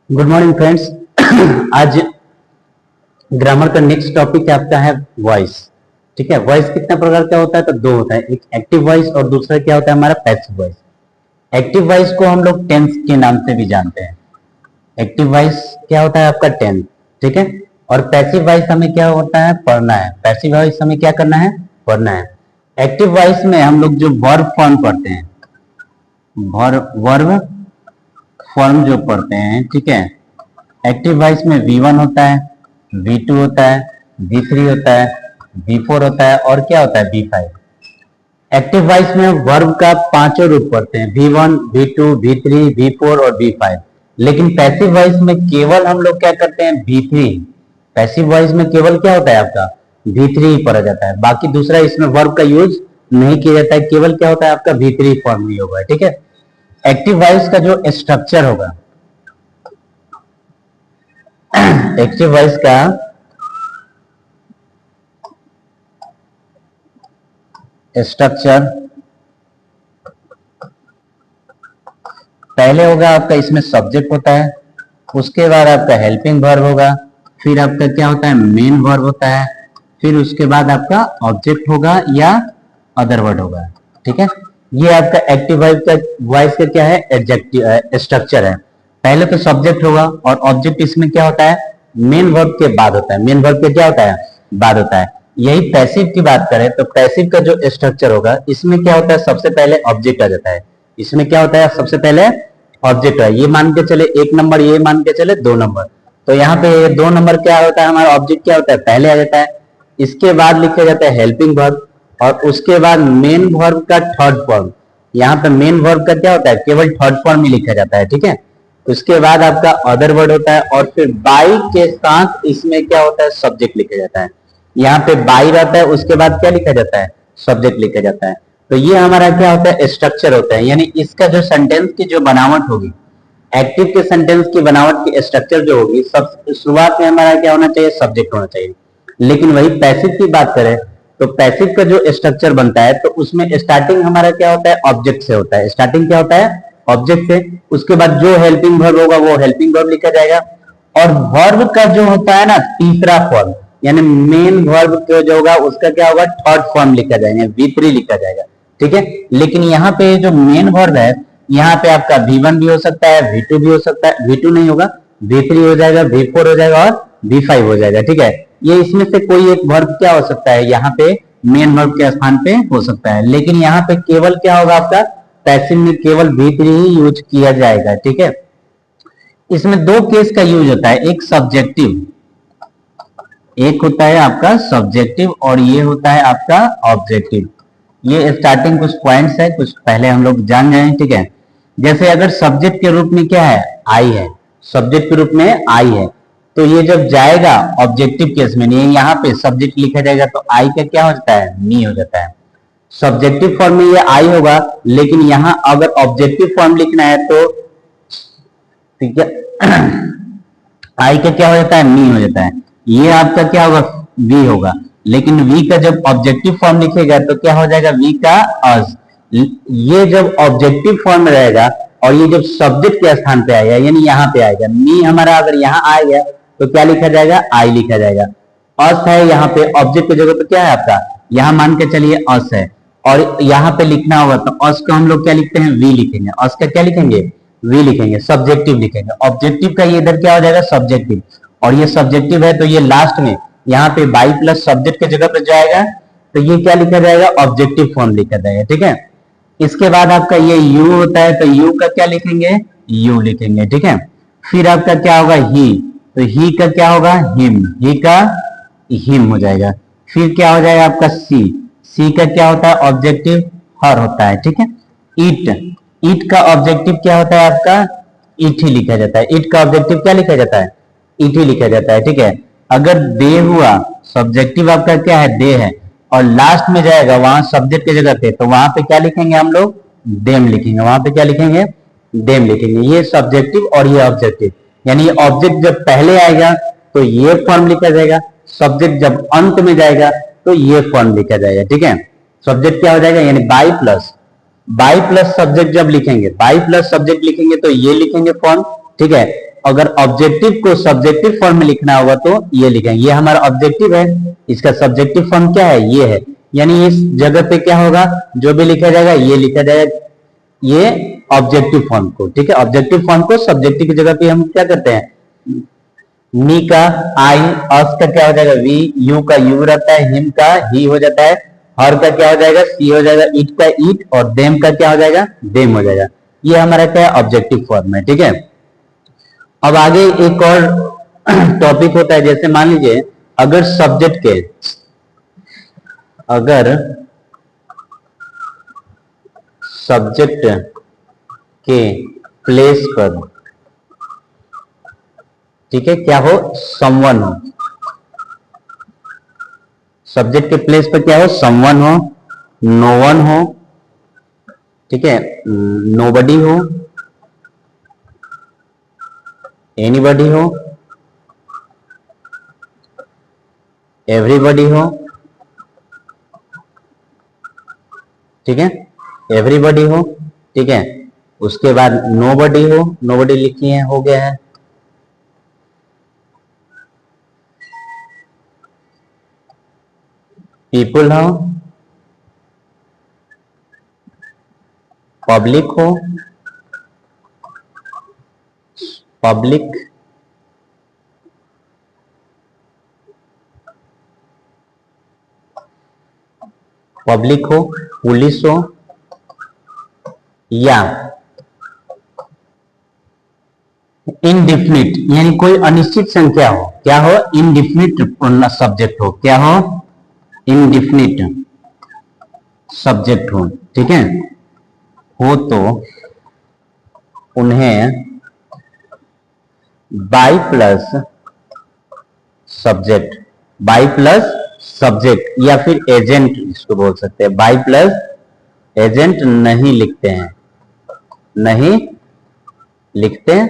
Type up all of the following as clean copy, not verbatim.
Good morning friends. आज grammar का next topic आपका है वॉइस। ठीक है, वॉइस कितना प्रकार का होता है? तो दो होता है, एक एक्टिव वॉइस और दूसरा क्या होता है हमारा पैसिव वॉइस। एक्टिव वॉइस को हम लोग टेंस के नाम से भी जानते हैं। एक्टिव वॉइस क्या होता है आपका? टेंस। ठीक है, और पैसिव वॉइस हमें क्या होता है? पढ़ना है। पैसिव वॉइस हमें क्या करना है? पढ़ना है। एक्टिव वॉइस में हम लोग जो वर्ब फॉर्म पढ़ते हैं, वर्ब फॉर्म जो पढ़ते हैं, ठीक है, एक्टिव वॉइस में V1 होता है, V2 होता है, V3 होता है, V4 होता है और क्या होता है? V5। एक्टिव वॉइस में वर्ब का पांचों रूप पढ़ते हैं, V1, V2, V3, V4 और V5। लेकिन पैसिव वॉइस में केवल हम लोग क्या करते हैं? V3। पैसिव वॉइस में केवल क्या होता है आपका? V3 ही पढ़ा जाता है, बाकी दूसरा इसमें वर्ब का यूज नहीं किया जाता है, केवल क्या होता है आपका? V3 फॉर्म ही होगा। ठीक है, एक्टिव वॉइस का जो स्ट्रक्चर होगा, एक्टिव वॉइस का स्ट्रक्चर पहले होगा आपका, इसमें सब्जेक्ट होता है, उसके बाद आपका हेल्पिंग वर्ब होगा, फिर आपका क्या होता है? मेन वर्ब होता है, फिर उसके बाद आपका ऑब्जेक्ट होगा या अदर वर्ड होगा। ठीक है, ये आपका एक्टिव वॉइस का क्या है? एडजेक्टिव स्ट्रक्चर है। पहले तो सब्जेक्ट होगा और ऑब्जेक्ट इसमें क्या होता है? मेन वर्ब के बाद होता है। मेन वर्ब के क्या होता है? बाद होता है। यही पैसिव की बात करें तो पैसिव का जो स्ट्रक्चर होगा, इसमें क्या होता है? सबसे पहले ऑब्जेक्ट आ जाता है। इसमें क्या होता है? सबसे पहले ऑब्जेक्ट है। ये मान के चले 1 नंबर, ये मान के चले 2 नंबर, तो यहाँ पे 2 नंबर क्या होता है हमारा? ऑब्जेक्ट क्या होता है? पहले आ जाता है। इसके बाद लिखा जाता है हेल्पिंग वर्ब और उसके बाद मेन वर्ब का थर्ड फॉर्म। यहाँ पे मेन वर्ब का क्या होता है? केवल थर्ड फॉर्म ही लिखा जाता है। ठीक है, उसके बाद आपका अदर वर्ड होता है और फिर बाई के साथ इसमें क्या होता है? सब्जेक्ट लिखा जाता है। यहाँ पे बाई रहता है, उसके बाद क्या लिखा जाता है? सब्जेक्ट लिखा जाता है। तो ये हमारा क्या होता है? स्ट्रक्चर होता है। यानी इसका जो सेंटेंस की जो बनावट होगी, एक्टिव के सेंटेंस की बनावट की स्ट्रक्चर जो होगी, सब शुरुआत में हमारा क्या होना चाहिए? सब्जेक्ट होना चाहिए। लेकिन वही पैसिव की बात करें तो पैसिव का जो स्ट्रक्चर बनता है तो उसमें स्टार्टिंग हमारा क्या होता है? ऑब्जेक्ट से होता है। स्टार्टिंग क्या होता है? ऑब्जेक्ट से। उसके बाद जो हेल्पिंग वर्ब होगा वो हेल्पिंग वर्ब लिखा जाएगा और वर्ब का जो होता है ना तीसरा फॉर्म, यानी मेन वर्ब जो होगा उसका क्या होगा? थर्ड फॉर्म लिखा जाएगा, V3 लिखा जाएगा। ठीक है, लेकिन यहाँ पे जो मेन वर्ब है, यहाँ पे आपका V1 भी हो सकता है, V2 भी हो सकता है, V2 नहीं होगा, V3 हो जाएगा, V4 हो जाएगा और V5 हो जाएगा। ठीक है, ये इसमें से कोई एक वर्ब क्या हो सकता है? यहाँ पे मेन वर्ब के स्थान पे हो सकता है। लेकिन यहाँ पे केवल क्या होगा आपका? पैसिव में केवल V3 ही यूज किया जाएगा। ठीक है, इसमें दो केस का यूज होता है, एक सब्जेक्टिव, एक होता है आपका सब्जेक्टिव और ये होता है आपका ऑब्जेक्टिव। ये स्टार्टिंग कुछ पॉइंट्स है, कुछ पहले हम लोग जान जाएं। ठीक है, जैसे अगर सब्जेक्ट के रूप में क्या है? आई है। सब्जेक्ट के रूप में आई है, तो ये जब जाएगा ऑब्जेक्टिव केस में, ये यहाँ पे सब्जेक्ट लिखा जाएगा तो आई का क्या हो जाता है? मी हो जाता है। सब्जेक्टिव फॉर्म में ये आई होगा, लेकिन यहाँ अगर ऑब्जेक्टिव फॉर्म लिखना है तो ठीक है आई का क्या हो जाता है? मी हो जाता है। ये आपका क्या होगा? वी होगा। लेकिन वी का जब ऑब्जेक्टिव फॉर्म लिखेगा तो क्या हो जाएगा? वी का अस। ये जब ऑब्जेक्टिव फॉर्म में रहेगा और ये जब सब्जेक्ट के स्थान पे आएगा, यानी यहाँ पे आएगा, मी हमारा अगर यहाँ आएगा तो क्या लिखा जाएगा? आई लिखा जाएगा। अस है यहाँ पे ऑब्जेक्ट की जगह पे, क्या है आपका? यहाँ मान के चलिए अस है और यहाँ पे लिखना होगा तो अस को हम लोग क्या लिखते हैं? वी लिखेंगे। अस का क्या लिखेंगे? वी लिखेंगे। सब्जेक्टिव लिखेंगे। ऑब्जेक्टिव का ये इधर क्या हो जाएगा? सब्जेक्टिव। और ये सब्जेक्टिव है तो ये लास्ट में यहाँ पे बाई प्लस सब्जेक्ट के जगह पे जाएगा तो ये क्या लिखा जाएगा? ऑब्जेक्टिव फॉर्म लिखा जाएगा। ठीक है, इसके बाद आपका ये यू होता है तो यू का क्या लिखेंगे? यू लिखेंगे। ठीक है, फिर आपका क्या होगा? ही, तो ही का क्या होगा? हिम। ही का हिम हो जाएगा। फिर क्या हो जाएगा आपका? सी। सी का क्या होता है? ऑब्जेक्टिव हर होता है। ठीक है, ईट। ईट का ऑब्जेक्टिव क्या होता है आपका? ईट ही लिखा जाता है। ईट का ऑब्जेक्टिव क्या लिखा जाता है? ईट ही लिखा जाता है। ठीक है, अगर दे हुआ, सब्जेक्टिव आपका क्या है? दे है और लास्ट में जाएगा वहां सब्जेक्ट की जगह पे, तो वहां पे क्या लिखेंगे हम लोग? देम लिखेंगे। वहां पे क्या लिखेंगे? देम लिखेंगे। ये सब्जेक्टिव और ये ऑब्जेक्टिव, यानी ऑब्जेक्ट जब पहले आएगा तो ये फॉर्म लिखा जाएगा, सब्जेक्ट जब अंत में जाएगा तो ये फॉर्म लिखा जाएगा। ठीक है, सब्जेक्ट क्या हो जाएगा? यानी बाई प्लस सब्जेक्ट जब लिखेंगे, बाई प्लस सब्जेक्ट लिखेंगे तो ये लिखेंगे फॉर्म, ठीक है। अगर ऑब्जेक्टिव को सब्जेक्टिव फॉर्म में लिखना होगा तो ये लिखेंगे, ये हमारा ऑब्जेक्टिव है, इसका सब्जेक्टिव फॉर्म क्या है, ये है। यानी इस जगह पे क्या होगा, जो भी लिखा जाएगा ये लिखा जाएगा, ये ऑब्जेक्टिव फॉर्म को, ठीक है। ऑब्जेक्टिव फॉर्म को सब्जेक्टिव की जगह पे हम क्या करते हैं, मी का आई, अस का क्या हो जाएगा वी, यू का यू रहता है, हिम का ही हो जाता है, हर का क्या हो जाएगा सी हो जाएगा, इट का इट, और देम का क्या हो जाएगा देम हो जाएगा। ये हमारा क्या है ऑब्जेक्टिव फॉर्म है, ठीक है। अब आगे एक और टॉपिक होता है, जैसे मान लीजिए अगर सब्जेक्ट के प्लेस पर, ठीक है, क्या हो समवन हो, सब्जेक्ट के प्लेस पर क्या हो समवन हो, नो वन हो, ठीक है, नोबडी हो, एनीबडी हो, एवरीबडी हो, ठीक है, एवरीबडी हो, ठीक है। उसके बाद नोबडी हो, नोबडी लिखी है, हो गया है। पीपल हो, पब्लिक हो, पब्लिक, पब्लिक हो, पुलिस हो, या इनडिफिनिट यानी कोई अनिश्चित संख्या हो, क्या हो इनडिफिनिट सब्जेक्ट हो, क्या हो इनडिफिनिट सब्जेक्ट हो, ठीक है, हो तो उन्हें बाई प्लस सब्जेक्ट या फिर एजेंट इसको बोल सकते हैं, बाई प्लस एजेंट नहीं लिखते हैं, नहीं लिखते हैं,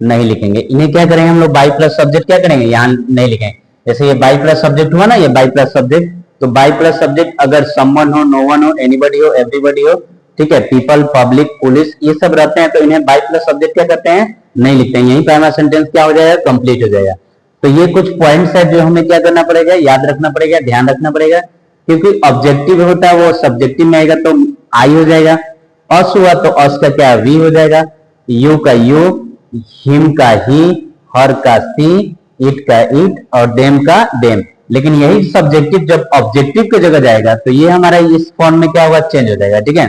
नहीं लिखेंगे। इन्हें क्या करेंगे हम लोग बाई प्लस सब्जेक्ट क्या करेंगे, यहां नहीं लिखेंगे। जैसे ये बाई प्लस सब्जेक्ट हुआ ना, ये बाई प्लस सब्जेक्ट, तो बाई प्लस सब्जेक्ट अगर समवन हो, नो वन हो, एनीबडी हो, एवरीबडी हो, ठीक है, पीपल, पब्लिक, पुलिस, ये सब रहते हैं, तो इन्हें बाई प्लस सब्जेक्ट क्या करते हैं नहीं लिखते हैं। यही पे हमारा सेंटेंस क्या हो जाएगा कंप्लीट हो जाएगा। तो ये कुछ पॉइंट्स है जो हमें क्या करना पड़ेगा, याद रखना पड़ेगा, ध्यान रखना पड़ेगा, क्योंकि ऑब्जेक्टिव होता है वो सब्जेक्टिव में आएगा तो आई हो जाएगा, अस हुआ तो अस का क्या वी हो जाएगा, यू का यू, हिम का ही, हर का सी, इट का इट, और देम का देम। लेकिन यही सब्जेक्टिव जब ऑब्जेक्टिव की जगह जाएगा तो ये हमारा इस फॉर्म में क्या होगा चेंज हो जाएगा, ठीक है।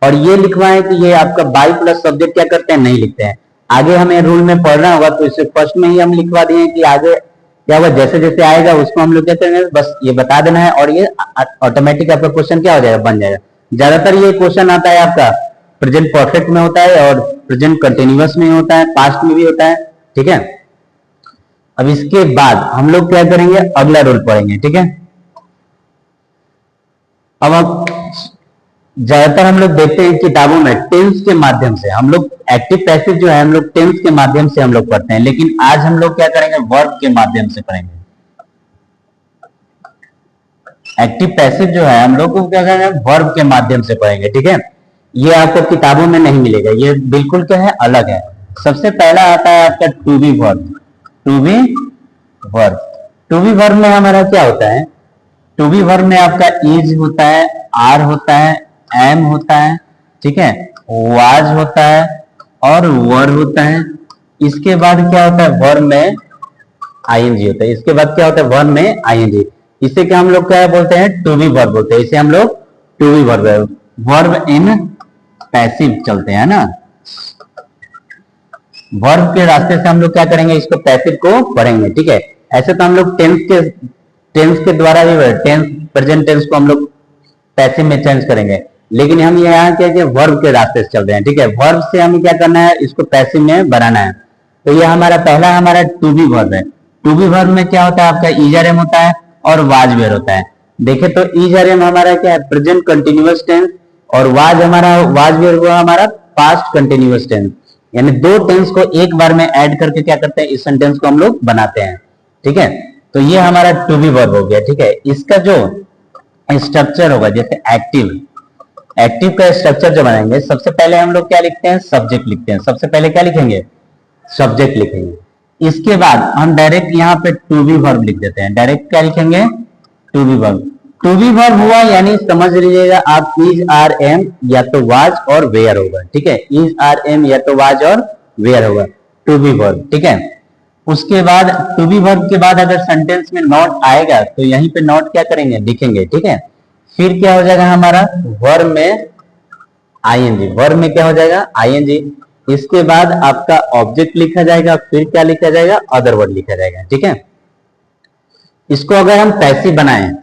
और ये लिखवाएं कि ये आपका बाई प्लस सब्जेक्ट क्या करते हैं नहीं लिखते हैं। आगे हमें रूल में पढ़ना होगा तो इसे फर्स्ट में ही हम लिखवा दिए कि आगे क्या होगा, जैसे जैसे आएगा उसको हम लोग क्या करेंगे बस ये बता देना है, और ये ऑटोमेटिक आपका क्वेश्चन क्या हो जाएगा बन जाएगा। ज्यादातर ये क्वेश्चन आता है आपका प्रेजेंट परफेक्ट में होता है, और प्रेजेंट कंटिन्यूअस में होता है, पास्ट में भी होता है, ठीक है। अब इसके बाद हम लोग क्या करेंगे अगला रूल पढ़ेंगे, ठीक है। अब ज्यादातर हम लोग देखते हैं किताबों में टेंस के माध्यम से, हम लोग एक्टिव पैसिव जो है हम लोग टेंस के माध्यम से हम लोग पढ़ते हैं, लेकिन आज हम लोग क्या करेंगे वर्ब के माध्यम से पढ़ेंगे। एक्टिव पैसिव जो है हम लोग को क्या करेंगे वर्ब के माध्यम से पढ़ेंगे, ठीक है। ये आपको किताबों में नहीं मिलेगा, ये बिल्कुल क्या है अलग है। सबसे पहला आता है आपका to be verb. To be verb, to be verb में हमारा क्या होता है, टू बी वर्ब में आपका इज होता है, आर होता है, एम होता है, ठीक है, वाज होता है और वर होता है। इसके बाद क्या होता है वर्ब में आईएनजी होता है। इसके बाद क्या होता है वर्ब में आईएनजी, इसे क्या हम लोग क्या बोलते हैं टू बी वर्ब बोलते हैं। इसे हम लोग to be verb, verb in passive चलते हैं ना, वर्ब के रास्ते से हम लोग क्या करेंगे इसको पैसिव को पढ़ेंगे, ठीक है। ऐसे तो हम लोग टेंस के द्वारा भी टेंस प्रेजेंट टेंस को हम लोग पैसिव में चेंज करेंगे, लेकिन हम यहाँ क्या वर्ब के रास्ते से चल रहे हैं, ठीक है। वर्ब से हमें क्या करना है इसको पैसिव में बनाना है। तो ये हमारा पहला हमारा टू बी वर्ब है। टू बी वर्ब में क्या होता है आपका ईजर होता है और वाज वेयर होता है। देखे तो ईजर हमारा क्या है प्रेजेंट कंटिन्यूअस टेंस, और वाज वेयर हुआ हमारा पास्ट कंटिन्यूअस टेंस। यानी दो टेंस को एक बार में ऐड करके क्या करते हैं इस सेंटेंस को हम लोग बनाते हैं, ठीक है। तो ये हमारा टू बी वर्ब हो गया, ठीक है। इसका जो स्ट्रक्चर होगा जैसे एक्टिव, एक्टिव का स्ट्रक्चर जो बनाएंगे, सबसे पहले हम लोग क्या लिखते हैं, सब्जेक्ट लिखते हैं। सबसे पहले क्या लिखेंगे, सब्जेक्ट लिखेंगे। इसके बाद हम डायरेक्ट यहाँ पे टू बी वर्ब लिख देते हैं। डायरेक्ट क्या लिखेंगे, to be verb. To be verb हुआ यानी समझ लीजिएगा आप इज आर एम या तो वाज और वेयर होगा, ठीक है। इज आर एम या तो वाज और वेयर होगा, टू बी वर्ब, ठीक है। उसके बाद टू बी वर्ब के बाद अगर सेंटेंस में नॉट आएगा तो यहीं पे नॉट क्या करेंगे, लिखेंगे, ठीक है। फिर क्या हो जाएगा हमारा, वर्ब में आईएनजी, वर्ब में क्या हो जाएगा, आईएनजी। इसके बाद आपका ऑब्जेक्ट लिखा जाएगा, फिर क्या लिखा जाएगा, अदर वर्ड लिखा जाएगा, ठीक है। इसको अगर हम पैसिव बनाएं,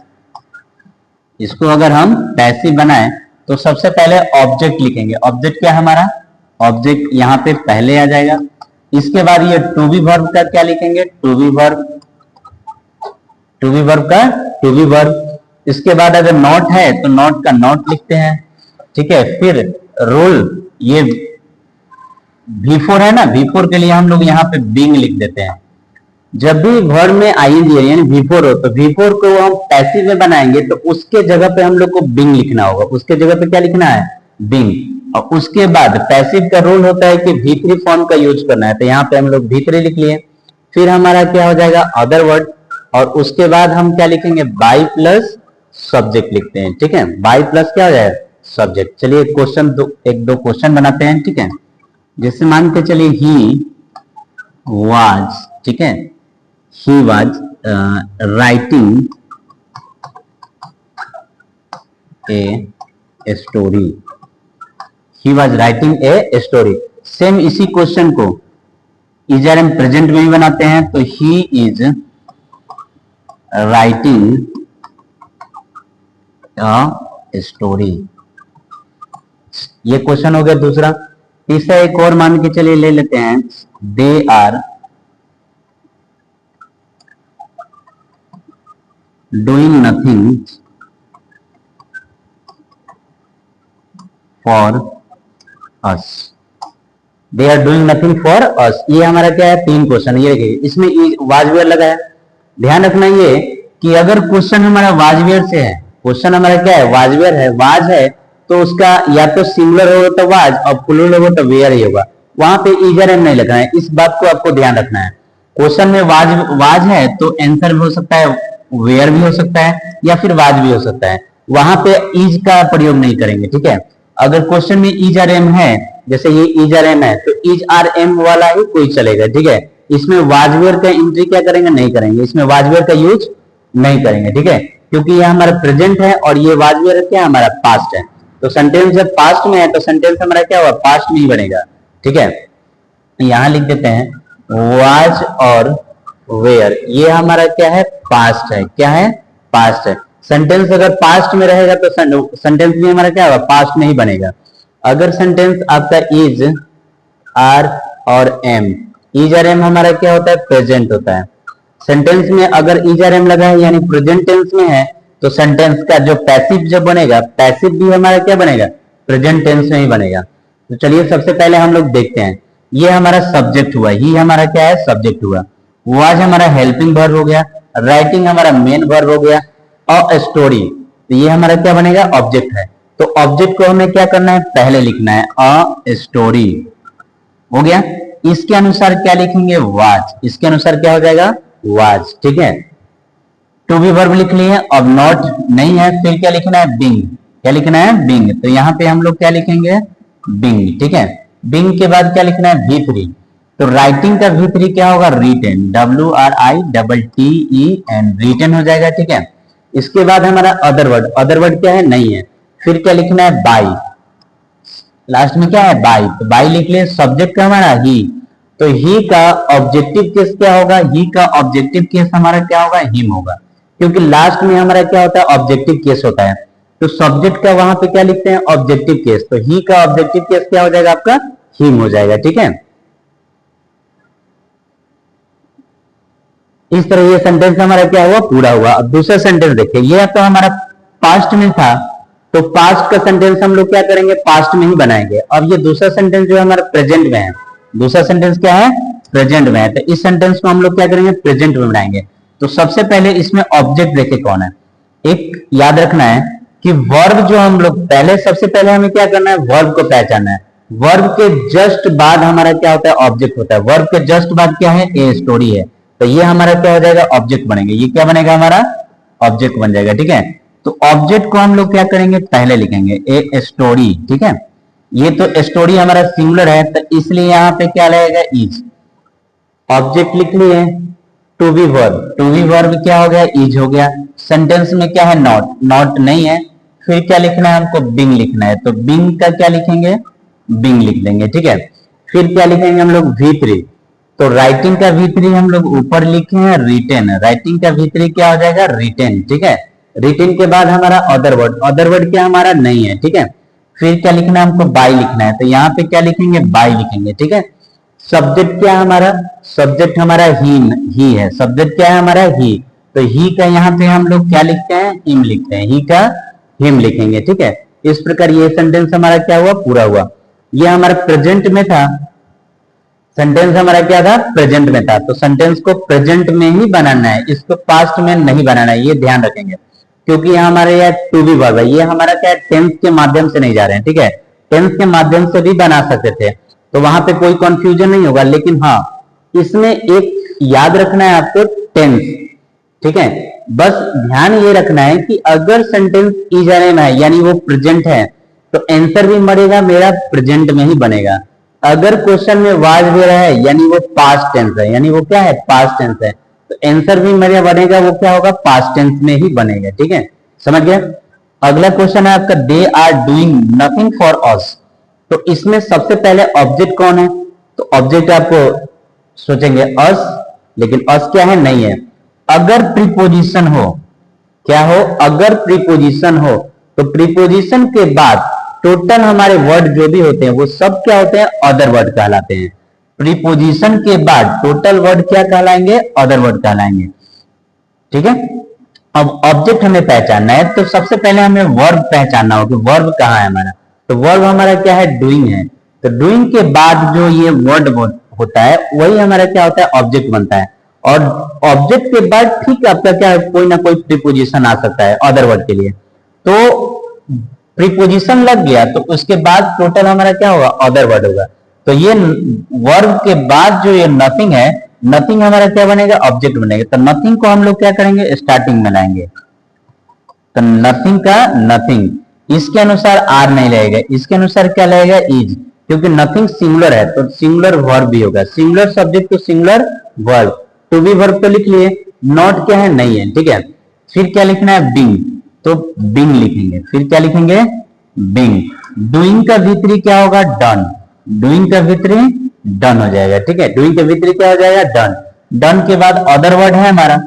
इसको अगर हम पैसिव बनाएं तो सबसे पहले ऑब्जेक्ट लिखेंगे। ऑब्जेक्ट क्या है हमारा, ऑब्जेक्ट यहाँ पे पहले आ जाएगा। इसके बाद ये टू बी वर्ब का क्या लिखेंगे, to be verb, to be verb का टू बी वर्ब। इसके बाद अगर नॉट है तो नॉट का नॉट लिखते हैं, ठीक है। फिर रोल, ये V4 है ना, V4 के लिए हम लोग यहाँ पे बिंग लिख देते हैं। जब भी वर्ब में आईएनजी है यानी V4 हो तो V4 को हम पैसिव में बनाएंगे तो उसके जगह पे हम लोग को बिंग लिखना होगा। उसके जगह पे क्या लिखना है, बिंग। और उसके बाद पैसिव का रूल होता है कि V3 फॉर्म का यूज करना है, तो यहाँ पे हम लोग V3 लिख लिए। फिर हमारा क्या हो जाएगा, अदर वर्ड। और उसके बाद हम क्या लिखेंगे, बाई प्लस सब्जेक्ट लिखते हैं, ठीक है। बाई प्लस क्या हो जाएगा, सब्जेक्ट। चलिए क्वेश्चन एक दो क्वेश्चन बनाते हैं, ठीक है। जैसे मान के चलिए ही वाज, ठीक है, he was writing a story, he was writing a story। Same इसी क्वेश्चन को इजर एंड प्रेजेंट में भी बनाते हैं, तो he is writing a story। ये क्वेश्चन हो गया दूसरा। तीसरा एक और मान के चलिए ले लेते हैं, they are doing nothing for us, they are doing nothing for us। ये हमारा क्या है, तीन क्वेश्चन। ये देखिए इसमें वाजवेयर लगा है। ध्यान रखना ये कि अगर क्वेश्चन हमारा वाजवेयर से है, क्वेश्चन हमारा क्या है, वाजवेयर है, वाज है, तो उसका या तो सिंगुलर होगा तो वाज और प्लूरल होगा तो वेयर ही होगा। वहां पे इजर एम नहीं लिखना है, इस बात को आपको ध्यान रखना है। क्वेश्चन में वाज है तो आंसर भी हो सकता है वेयर भी हो सकता है या फिर वाज भी हो सकता है, वहां पे इज का प्रयोग नहीं करेंगे, ठीक है। अगर क्वेश्चन में इज आर एम है, जैसे ये इज आर एम है, तो इज आर एम वाला ही कोई चलेगा, ठीक है। इसमें वाजवेयर का एंट्री क्या करेंगे, नहीं करेंगे, इसमें वाजवेयर का यूज नहीं करेंगे, ठीक है। क्योंकि ये हमारा प्रेजेंट है और ये वाजवेयर क्या हमारा पास्ट है, तो सेंटेंस जब पास्ट में है तो सेंटेंस हमारा क्या हुआ, पास्ट में ही बनेगा, ठीक है। यहां लिख देते हैं वाज और वेयर, ये हमारा क्या है, पास्ट है। क्या है, पास्ट है। सेंटेंस अगर पास्ट में रहेगा तो सेंटेंस भी हमारा क्या होगा, पास्ट में ही बनेगा। अगर सेंटेंस आपका इज आर और एम, इज आर एम हमारा क्या होता है, प्रेजेंट होता है। सेंटेंस में अगर इज आर एम लगा है यानी प्रेजेंट टेंस में है, तो सेंटेंस का जो पैसिव जब बनेगा, पैसिव भी हमारा क्या बनेगा, प्रेजेंट टेंस में ही बनेगा। तो चलिए सबसे पहले हम लोग देखते हैं, ये हमारा सब्जेक्ट हुआ, ही हमारा क्या है, सब्जेक्ट हुआ। वाज हमारा हेल्पिंग वर्ब हो गया, राइटिंग हमारा मेन वर्ब हो गया, और स्टोरी, तो ये हमारा क्या बनेगा, ऑब्जेक्ट है। तो ऑब्जेक्ट को हमें क्या करना है, पहले लिखना है, अ स्टोरी हो गया। इसके अनुसार क्या लिखेंगे, वाज, इसके अनुसार क्या हो जाएगा, वाज, ठीक है। टू बी वर्ब लिख लिए, अब नॉट नहीं है, फिर क्या लिखना है, बिंग, क्या लिखना है, बिंग। तो यहाँ पे हम लोग क्या लिखेंगे, बिंग, ठीक है। बिंग के बाद क्या लिखना है, V3। तो राइटिंग का V3 क्या होगा, रिटन, WRITTEN, रिटन हो जाएगा, ठीक है। इसके बाद हमारा अदर वर्ड, अदर वर्ड क्या है, नहीं है। फिर क्या लिखना है, बाई, लास्ट में क्या है, बाई, तो बाई लिख लिए। सब्जेक्ट का हमारा ही, तो ही का ऑब्जेक्टिव केस क्या होगा, ही का ऑब्जेक्टिव केस हमारा क्या होगा, हिम होगा, क्योंकि लास्ट में हमारा क्या होता है, ऑब्जेक्टिव केस होता है। तो सब्जेक्ट का वहां पे क्या लिखते हैं, ऑब्जेक्टिव केस, तो ही का ऑब्जेक्टिव केस क्या हो जाएगा, आपका हिम हो जाएगा, ठीक है। इस तरह ये सेंटेंस हमारा क्या हुआ, पूरा हुआ। अब दूसरा सेंटेंस देखिए, ये तो हमारा पास्ट में था, तो पास्ट का सेंटेंस हम लोग क्या करेंगे, पास्ट में ही बनाएंगे। अब ये दूसरा सेंटेंस जो है हमारा प्रेजेंट में है, दूसरा सेंटेंस क्या है, प्रेजेंट में है, तो इस सेंटेंस को हम लोग क्या करेंगे, प्रेजेंट में बनाएंगे। तो सबसे पहले इसमें ऑब्जेक्ट देखे कौन है, एक याद रखना है कि वर्ब जो हम लोग पहले, सबसे पहले हमें क्या करना है, वर्ब को पहचानना है। वर्ब के जस्ट बाद हमारा क्या होता है, ऑब्जेक्ट होता है। वर्ब के जस्ट बाद क्या है, ए स्टोरी है, तो ये हमारा क्या हो जाएगा, ऑब्जेक्ट बनेगा। ये क्या बनेगा, हमारा ऑब्जेक्ट बन जाएगा। ठीक है, तो ऑब्जेक्ट को हम लोग क्या करेंगे, पहले लिखेंगे ए स्टोरी। ठीक है, ये तो स्टोरी हमारा सिंगुलर है, तो इसलिए यहाँ पे क्या लगेगा, इज। ऑब्जेक्ट लिख लिए, to be verb, to be verb क्या हो गया, इज हो गया। सेंटेंस में क्या है, नॉट, नॉट नहीं है। फिर क्या लिखना है हमको, बिंग लिखना है, तो बिंग का क्या लिखेंगे, बिंग लिख देंगे। ठीक है, फिर क्या लिखेंगे हम लोग, V3, तो राइटिंग का V3 हम लोग ऊपर लिखे हैं, रिटेन, राइटिंग का V3 क्या हो जाएगा, रिटेन। ठीक है, रिटेन के बाद हमारा अदर वर्ड, अदर वर्ड क्या हमारा नहीं है। ठीक है, फिर क्या लिखना है हमको, बाय लिखना है, तो यहाँ पे क्या लिखेंगे, बाय लिखेंगे। ठीक है, सब्जेक्ट क्या है हमारा, सब्जेक्ट हमारा ही है, सब्जेक्ट क्या है हमारा, ही, तो ही का यहाँ पे हम लोग क्या लिखते हैं, हिम लिखते हैं, ही का हिम लिखेंगे। ठीक है, इस प्रकार ये सेंटेंस हमारा क्या हुआ, पूरा हुआ। ये हमारा प्रेजेंट में था, सेंटेंस हमारा क्या था, प्रेजेंट में था, तो सेंटेंस को प्रेजेंट में ही बनाना है, इसको पास्ट में नहीं बनाना है, ये ध्यान रखेंगे। क्योंकि यहाँ हमारे यहाँ टू बी वर्ब है, ये हमारा क्या है, टेंस के माध्यम से नहीं जा रहे हैं। ठीक है, टेंस के माध्यम से भी बना सकते थे, तो वहां पे कोई कंफ्यूजन नहीं होगा। लेकिन हाँ, इसमें एक याद रखना है आपको, टेंस। ठीक है, बस ध्यान ये रखना है कि अगर सेंटेंस इज में है, यानी वो प्रेजेंट है, तो आंसर भी मरेगा मेरा प्रेजेंट में ही बनेगा। अगर क्वेश्चन में वाज दे रहा है, यानी वो पास्ट टेंस है, यानी वो क्या है, पास्ट टेंस है, तो आंसर भी मेरा बनेगा, वो क्या होगा, पास्ट टेंस में ही बनेगा। ठीक है, समझ गया। अगला क्वेश्चन है आपका, they are doing nothing for us, तो इसमें सबसे पहले ऑब्जेक्ट कौन है, तो ऑब्जेक्ट आपको सोचेंगे अस, लेकिन अस क्या है, नहीं है। अगर प्रीपोजिशन हो, क्या हो, अगर प्रीपोजिशन हो, तो प्रीपोजिशन के बाद टोटल हमारे वर्ड जो भी होते हैं वो सब क्या होते हैं, अदर वर्ड कहलाते हैं। प्रीपोजिशन के बाद टोटल वर्ड क्या कहलाएंगे, अदर वर्ड कहलाएंगे। ठीक है, अब ऑब्जेक्ट हमें पहचानना है, तो सबसे पहले हमें वर्ब पहचानना होगा, वर्ब कहाँ है हमारा, तो वर्ब हमारा क्या है, डूइंग है, तो डूइंग के बाद जो ये वर्ड होता है वही हमारा क्या होता है, ऑब्जेक्ट बनता है। और ऑब्जेक्ट के बाद ठीक आपका क्या है, कोई ना कोई प्रीपोजिशन आ सकता है अदर वर्ड के लिए, तो प्रीपोजिशन लग गया तो उसके बाद टोटल हमारा क्या होगा, अदर वर्ड होगा। तो ये वर्ब के बाद जो ये नथिंग है, नथिंग हमारा क्या बनेगा, ऑब्जेक्ट बनेगा। तो नथिंग को हम लोग क्या करेंगे, स्टार्टिंग में लाएंगे, तो नथिंग का नथिंग, इसके अनुसार आर नहीं लगेगा, इसके अनुसार क्या लगेगा, इज, क्योंकि नथिंग सिंगुलर है तो सिंगुलर वर्ब भी होगा, सिंगुलर सब्जेक्ट तो singular verb. To be verb तो लिख लिए, नॉट क्या है, नहीं है। ठीक है, फिर क्या लिखना है, बिंग, तो बिंग लिखेंगे, फिर क्या लिखेंगे, बिंग। डूइंग का V3 क्या होगा, डन, डूइंग का V3 डन हो जाएगा। ठीक है, डूइंग का V3 क्या हो जाएगा, डन। डन के बाद अदर वर्ड है हमारा,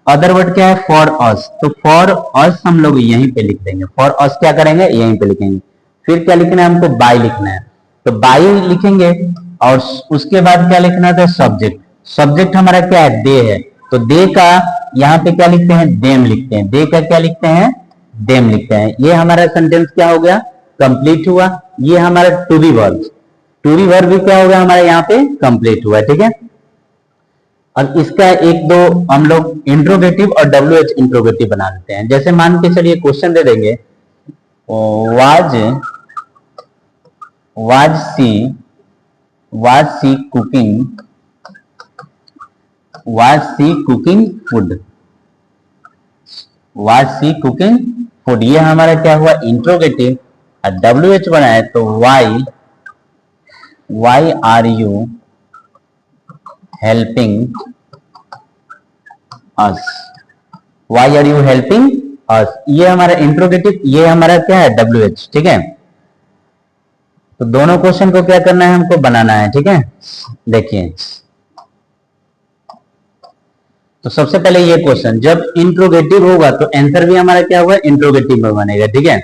अदर वर्ड क्या है, फॉर अस, तो फॉर अस हम लोग यहीं पे लिख देंगे, फॉर अस क्या करेंगे, यहीं पे लिखेंगे। फिर क्या लिखना है हमको, बाय लिखना है, तो बाय लिखेंगे, और उसके बाद क्या लिखना था, सब्जेक्ट, सब्जेक्ट हमारा क्या है, दे है, तो दे का यहाँ पे क्या लिखते हैं, देम लिखते हैं, दे का क्या लिखते हैं, देम लिखते हैं। ये हमारा सेंटेंस क्या हो गया, कंप्लीट हुआ। ये हमारा to be verb, to be verb भी क्या हो गया हमारा यहाँ पे कंप्लीट हुआ। ठीक है, और इसका एक दो हम लोग इंट्रोगेटिव और WH इंट्रोगेटिव बना लेते हैं। जैसे मान के चलिए क्वेश्चन दे देंगे, was she cooking food, was she cooking food, ये हमारा क्या हुआ, इंट्रोगेटिव। और WH बनाए तो why are you helping us, why are you helping us, ये हमारा इंट्रोगेटिव, ये हमारा क्या है, WH। ठीक है, तो दोनों क्वेश्चन को क्या करना है, हमको बनाना है। ठीक है, देखिए, तो सबसे पहले ये क्वेश्चन जब इंट्रोगेटिव होगा तो आंसर भी हमारा क्या होगा, इंट्रोगेटिव में बनेगा। ठीक है,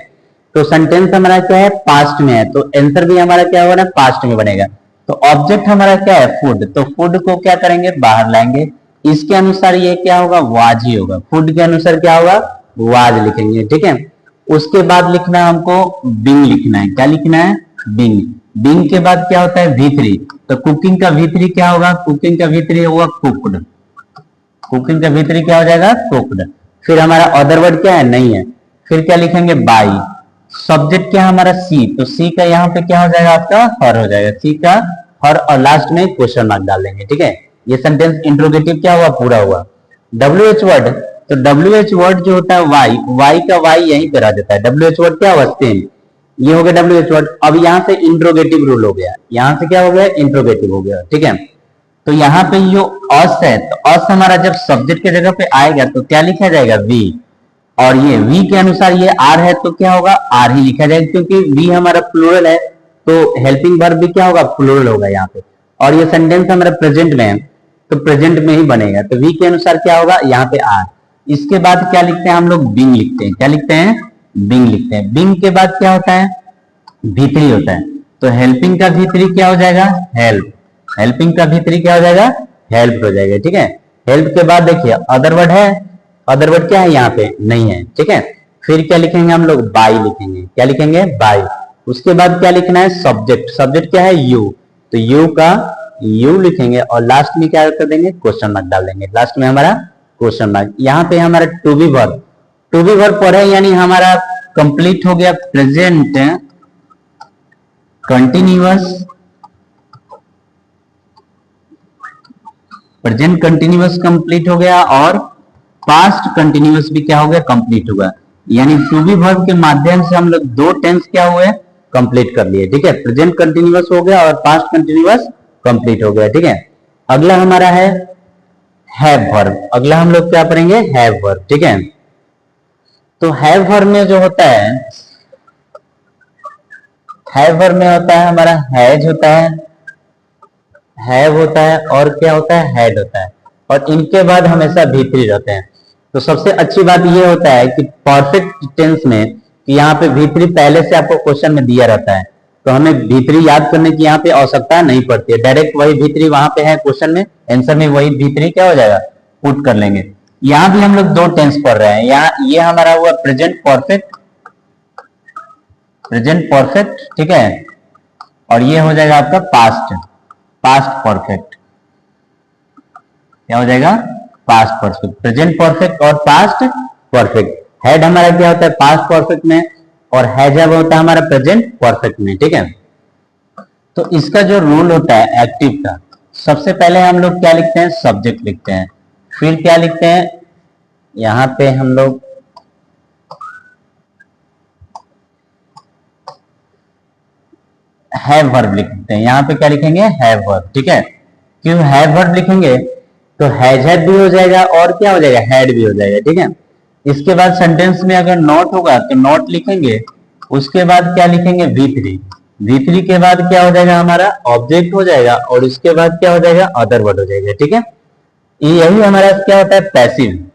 तो सेंटेंस हमारा क्या है, पास्ट में है, तो आंसर भी हमारा क्या होगा ना, पास्ट में बनेगा। तो ऑब्जेक्ट हमारा क्या है, फूड, तो फूड को क्या करेंगे, बाहर लाएंगे, इसके अनुसार ये क्या होगा, वाज ही होगा, फूड के अनुसार क्या होगा, वाज लिखेंगे। ठीक है, उसके बाद लिखना है हमको, बिंग लिखना है, क्या लिखना है, बिंग। बिंग के बाद क्या होता है, V3, तो कुकिंग का V3 क्या होगा, कुकिंग का V3 होगा कुक्ड, कुकिंग का V3 क्या हो जाएगा, कुक्ड। फिर हमारा अदर वर्ड क्या है, नहीं है, फिर क्या लिखेंगे बाई, सब्जेक्ट क्या है हमारा सी, तो सी का यहाँ पे क्या हो जाएगा आपका हर हो जाएगा, सी का हर, और लास्ट में क्वेश्चन मार्क डाल देंगे। ठीक है, ये सेंटेंस इंट्रोगेटिव क्या हुआ पूरा हुआ। डब्ल्यू एच वर्ड, तो डब्ल्यू एच वर्ड जो होता है वाई, वाई का वाई यहीं पे रह जाता है, डब्ल्यू एच वर्ड क्या हुआ सेम, ये हो गया डब्ल्यू एच वर्ड। अब यहाँ से इंट्रोगेटिव रूल हो गया, यहाँ से क्या हो गया इंट्रोगेटिव हो गया। ठीक है, तो यहाँ पे जो अस है, तो अस हमारा जब सब्जेक्ट के जगह पे आएगा तो क्या लिखा जाएगा वी, और ये वी के अनुसार ये आर है तो क्या होगा आर ही लिखा जाएगा, क्योंकि वी हमारा प्लूरल है तो हेल्पिंग वर्ब भी क्या होगा प्लूरल होगा यहाँ पे, और ये सेंटेंस हमारा प्रेजेंट में है तो प्रेजेंट में ही बनेगा, तो वी के अनुसार क्या होगा यहाँ पे आर। इसके बाद क्या लिखते हैं हम लोग बिंग लिखते हैं, क्या लिखते हैं बिंग लिखते हैं। बिंग के बाद क्या होता है V3 होता है, तो हेल्पिंग का V3 क्या हो जाएगा हेल्प, हेल्पिंग का V3 क्या हो जाएगा हेल्प हो जाएगा। ठीक है, हेल्प के बाद देखिए अदर वर्ड है, अदर वर्ड क्या है यहाँ पे नहीं है। ठीक है, फिर क्या लिखेंगे हम लोग बाई लिखेंगे, क्या लिखेंगे बाई। उसके बाद क्या लिखना है सब्जेक्ट, सब्जेक्ट क्या है यू, तो यू का यू लिखेंगे और लास्ट में क्या कर देंगे क्वेश्चन मार्क डाल देंगे, लास्ट में हमारा क्वेश्चन मार्क। यहाँ पे हमारा to be verb, to be verb पढ़े यानी हमारा कंप्लीट हो गया present continuous, present continuous complete हो गया और पास्ट कंटिन्यूअस भी क्या हो गया कंप्लीट होगा, यानी टू बी वर्ब के माध्यम से हम लोग दो टेंस क्या हुए कंप्लीट कर लिए। ठीक है, प्रेजेंट कंटिन्यूअस हो गया और पास्ट कंटिन्यूअस कंप्लीट हो गया। ठीक है, अगला हमारा है हैव वर्ब, अगला हम लोग क्या पढ़ेंगे हैव वर्ब। ठीक है, तो हैव वर्ब में जो होता है, हैव वर्ब में होता है हमारा हैज होता है, हैव होता है और क्या होता है हैड होता है, और इनके बाद हमेशा V3 रहते हैं। तो सबसे अच्छी बात यह होता है कि परफेक्ट टेंस में कि यहाँ पे V3 पहले से आपको क्वेश्चन में दिया रहता है, तो हमें V3 याद करने की यहाँ पे आवश्यकता नहीं पड़ती है, डायरेक्ट वही V3 वहां पे है क्वेश्चन में, आंसर में वही V3 क्या हो जाएगा पुट कर लेंगे। यहाँ भी हम लोग दो टेंस पढ़ रहे हैं, यहाँ ये हमारा हुआ प्रेजेंट परफेक्ट, प्रेजेंट परफेक्ट। ठीक है, और ये हो जाएगा आपका पास्ट, पास्ट परफेक्ट, क्या हो जाएगा पास्ट परफेक्ट, प्रेजेंट परफेक्ट और पास्ट परफेक्ट। हेड हमारा क्या होता है पास्ट परफेक्ट में, और हैज होता है हमारा प्रेजेंट परफेक्ट में। ठीक है, तो इसका जो रूल होता है एक्टिव का, सबसे पहले हम लोग क्या लिखते हैं सब्जेक्ट लिखते हैं, फिर क्या लिखते हैं यहां पे हम लोग हैव वर्ब लिखते हैं, यहां पे क्या लिखेंगे हैव वर्ब। ठीक है, क्यों हैव वर्ब लिखेंगे तो हैज हैड भी हो जाएगा और क्या हो जाएगा हैड भी हो जाएगा। ठीक है, इसके बाद सेंटेंस में अगर नॉट होगा तो नॉट लिखेंगे, उसके बाद क्या लिखेंगे V3, V3 के बाद क्या हो जाएगा हमारा ऑब्जेक्ट हो जाएगा, और इसके बाद क्या हो जाएगा अदर वर्ड हो जाएगा। ठीक है, यही हमारा क्या होता है पैसिव।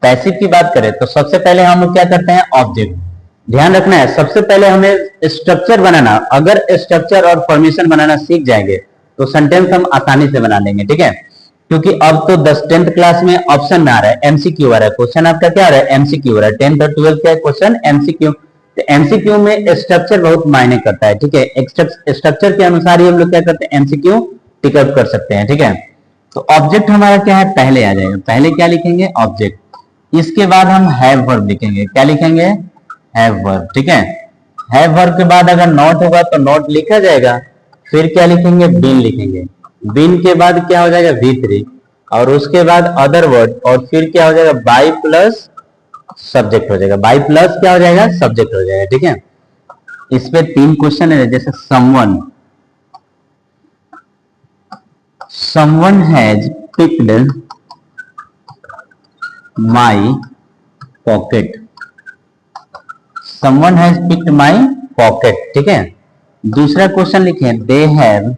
पैसिव की बात करें तो सबसे पहले हम लोग क्या करते हैं ऑब्जेक्ट, ध्यान रखना है सबसे पहले हमें स्ट्रक्चर बनाना, अगर स्ट्रक्चर और फॉर्मेशन बनाना सीख जाएंगे तो सेंटेंस हम आसानी से बना लेंगे। ठीक है, क्योंकि अब तो 10th क्लास में ऑप्शन में आ रहा है एमसीक्यू आ रहा है, क्वेश्चन आपका क्या आ रहा है एमसीक्यू आ रहा है, 10th और 12th का क्वेश्चन एमसीक्यू, तो एमसीक्यू में स्ट्रक्चर बहुत मायने करता है। ठीक है, स्ट्रक्चर के अनुसार ही हम लोग क्या करते हैं एमसीक्यू टिकअप कर सकते हैं। ठीक है, तो ऑब्जेक्ट हमारा क्या है पहले आ जाएगा, पहले क्या लिखेंगे ऑब्जेक्ट, इसके बाद हम हैव वर्ब लिखेंगे, क्या लिखेंगे हैव वर्ब। ठीक है, हैव वर्ब के बाद अगर नॉट होगा तो नॉट लिखा जाएगा, फिर क्या लिखेंगे बीन लिखेंगे, बीन के बाद क्या हो जाएगा V3, और उसके बाद अदर वर्ड, और फिर क्या हो जाएगा बाई प्लस सब्जेक्ट हो जाएगा, बाई प्लस क्या हो जाएगा सब्जेक्ट हो जाएगा। ठीक है, इस पे 3 क्वेश्चन है, जैसे someone has picked my pocket, someone has picked my pocket. ठीक है, दूसरा क्वेश्चन लिखे they have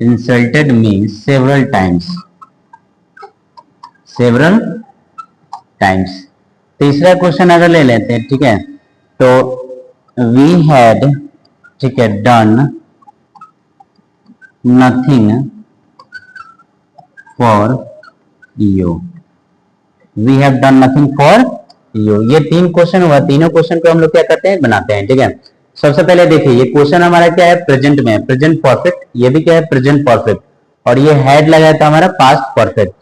insulted me several times। तीसरा क्वेश्चन अगर ले लेते हैं, ठीक है, तो we had, ठीक है, done nothing for you, we have done nothing for you। ये 3 क्वेश्चन हुआ, तीनों क्वेश्चन को हम लोग क्या करते हैं बनाते हैं। ठीक है, सबसे पहले देखिए ये क्वेश्चन हमारा क्या है प्रेजेंट में है, प्रेजेंट परफेक्ट, ये भी क्या है प्रेजेंट परफेक्ट, और ये हैड लगा है तो हमारा पास्ट परफेक्ट।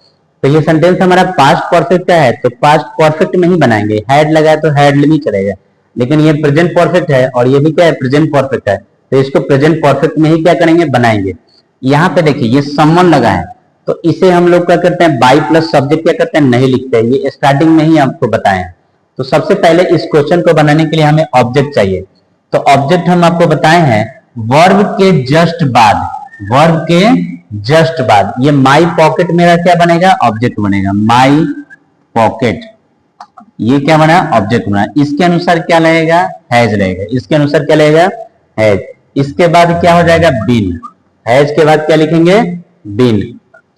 तो ये सेंटेंस हमारा पास्ट परफेक्ट का है तो पास्ट परफेक्ट में ही बनाएंगे, हैड लगा है तो हैड नहीं चलेगा। लेकिन ये प्रेजेंट परफेक्ट है और ये भी क्या है, प्रेजेंट परफेक्ट है, तो इसको प्रेजेंट परफेक्ट में ही क्या करेंगे, बनाएंगे। यहाँ पे देखिए ये समवन लगा है तो इसे हम लोग क्या करते हैं, बाई प्लस सब्जेक्ट क्या करते हैं, नहीं लिखते हैं, ये स्टार्टिंग में ही आपको बताएं। तो सबसे पहले इस क्वेश्चन को बनाने के लिए हमें ऑब्जेक्ट चाहिए। तो ऑब्जेक्ट हम आपको बताए हैं वर्ब के जस्ट बाद, वर्ब के जस्ट बाद ये माई पॉकेट मेरा क्या बनेगा, ऑब्जेक्ट बनेगा। माई पॉकेट ये क्या बना, ऑब्जेक्ट बना। इसके अनुसार क्या लगेगा, हैज लगेगा। इसके अनुसार क्या लगेगा, हैज। इसके बाद क्या हो जाएगा, बीन। हैज के बाद क्या लिखेंगे, बीन,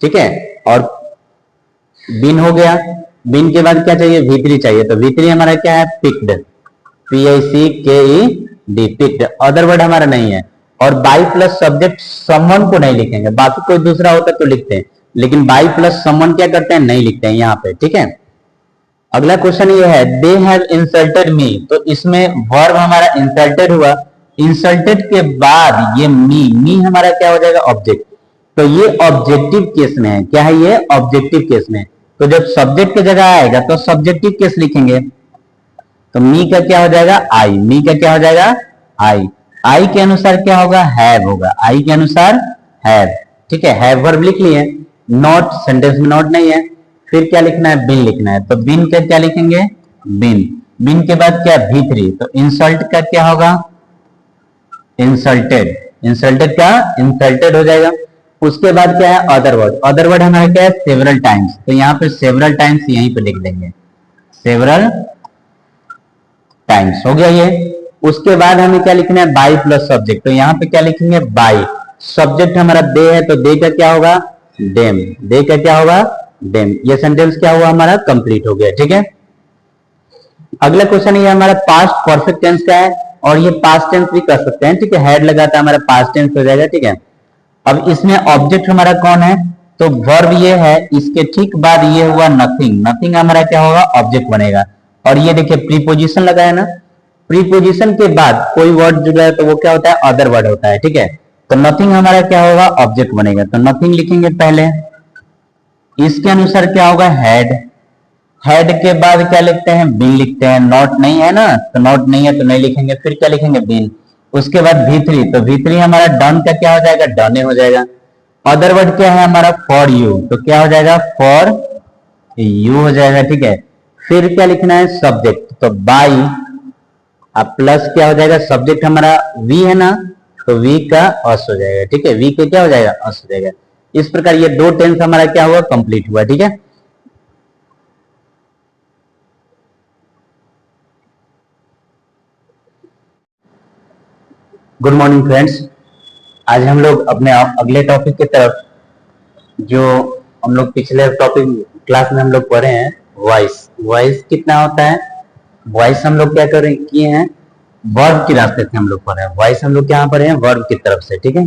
ठीक है। और बीन हो गया। बीन के बाद क्या चाहिए, V3 चाहिए। तो V3 हमारा क्या है, picked, PICKED, picked. Other word हमारा नहीं है। और बाई प्लस सब्जेक्ट समवन को नहीं लिखेंगे, बाकी कोई दूसरा होता तो लिखते हैं, लेकिन बाई प्लस समवन क्या करते हैं, नहीं लिखते हैं यहाँ पे, ठीक है। अगला क्वेश्चन ये है, दे हैव इंसल्टेड मी। तो इसमें वर्ब हमारा इंसल्टेड हुआ, इंसल्टेड के बाद ये मी हमारा क्या हो जाएगा, ऑब्जेक्ट। तो ये ऑब्जेक्टिव केस में है, क्या है ये, ऑब्जेक्टिव केस में। तो जब सब्जेक्ट की जगह आएगा तो सब्जेक्टिव केस लिखेंगे। तो मी का क्या हो जाएगा, आई। मी का क्या हो जाएगा, आई। आई के अनुसार क्या होगा, हैव होगा। आई के अनुसार हैव, ठीक है। हैव वर्ब लिख लिए। नॉट, सेंटेंस में नॉट नहीं है, फिर क्या लिखना है, बिन लिखना है। तो बिन का क्या लिखेंगे, बिन। बिन के बाद क्या, V3। तो इंसल्ट का क्या होगा, इंसल्टेड। इंसल्टेड का इंसल्टेड हो जाएगा। उसके बाद क्या है, अदर वर्ड। अदर वर्ड हमारा क्या है, सेवरल टाइम्स। तो यहाँ पे सेवरल टाइम्स यहीं पे लिख देंगे, सेवरल टाइम्स हो गया ये। उसके बाद हमें क्या लिखना है, बाई प्लस सब्जेक्ट। तो यहाँ पे क्या लिखेंगे, बाई। सब्जेक्ट हमारा दे है तो दे का क्या होगा, डेम। दे का क्या होगा, डेम। ये सेंटेंस क्या हुआ, हमारा कंप्लीट हो गया, ठीक है। अगला क्वेश्चन ये हमारा पास्ट परफेक्ट टेंस का है और ये पास्ट टेंस भी कर सकते हैं, ठीक है। हेड लगाता है हमारा पास्ट टेंस हो जाएगा, ठीक है। अब इसमें ऑब्जेक्ट हमारा कौन है, तो वर्ब ये है, इसके ठीक बाद ये हुआ नथिंग। नथिंग हमारा क्या होगा, ऑब्जेक्ट बनेगा। और ये देखिए प्रीपोजिशन लगा है ना, प्रीपोजिशन के बाद कोई वर्ड जुड़ा है तो वो क्या होता है, अदर वर्ड होता है, ठीक है। तो नथिंग हमारा क्या होगा, ऑब्जेक्ट बनेगा। तो नथिंग लिखेंगे पहले। इसके अनुसार क्या होगा, हेड। हेड के बाद क्या लिखते हैं, बिन लिखते हैं। नॉट नहीं है ना, तो नॉट नहीं है तो नहीं लिखेंगे, फिर क्या लिखेंगे, बिन। उसके बाद V3। तो V3 हमारा डन का क्या हो जाएगा, डन हो जाएगा। अदर वर्ड क्या है हमारा, फॉर यू। तो क्या हो जाएगा, फॉर यू हो जाएगा, ठीक है। फिर क्या लिखना है, सब्जेक्ट। तो बाई अब प्लस क्या हो जाएगा, सब्जेक्ट हमारा V है ना, तो V का अस हो जाएगा, ठीक है। V के क्या हो जाएगा, अस हो जाएगा। इस प्रकार ये दो टेंस हमारा क्या हुआ, कंप्लीट हुआ, ठीक है। Good morning friends. आज हम लोग अपने अगले टॉपिक की तरफ, जो हम लोग पिछले टॉपिक क्लास में हम लोग पढ़े हैं, वॉइस। वॉइस कितना होता है, वॉइस हम लोग क्या कर किए हैं, वर्ब के रास्ते से हम लोग पढ़े हैं। वॉइस हम लोग क्या पढ़े हैं, वर्ब की तरफ से, ठीक है।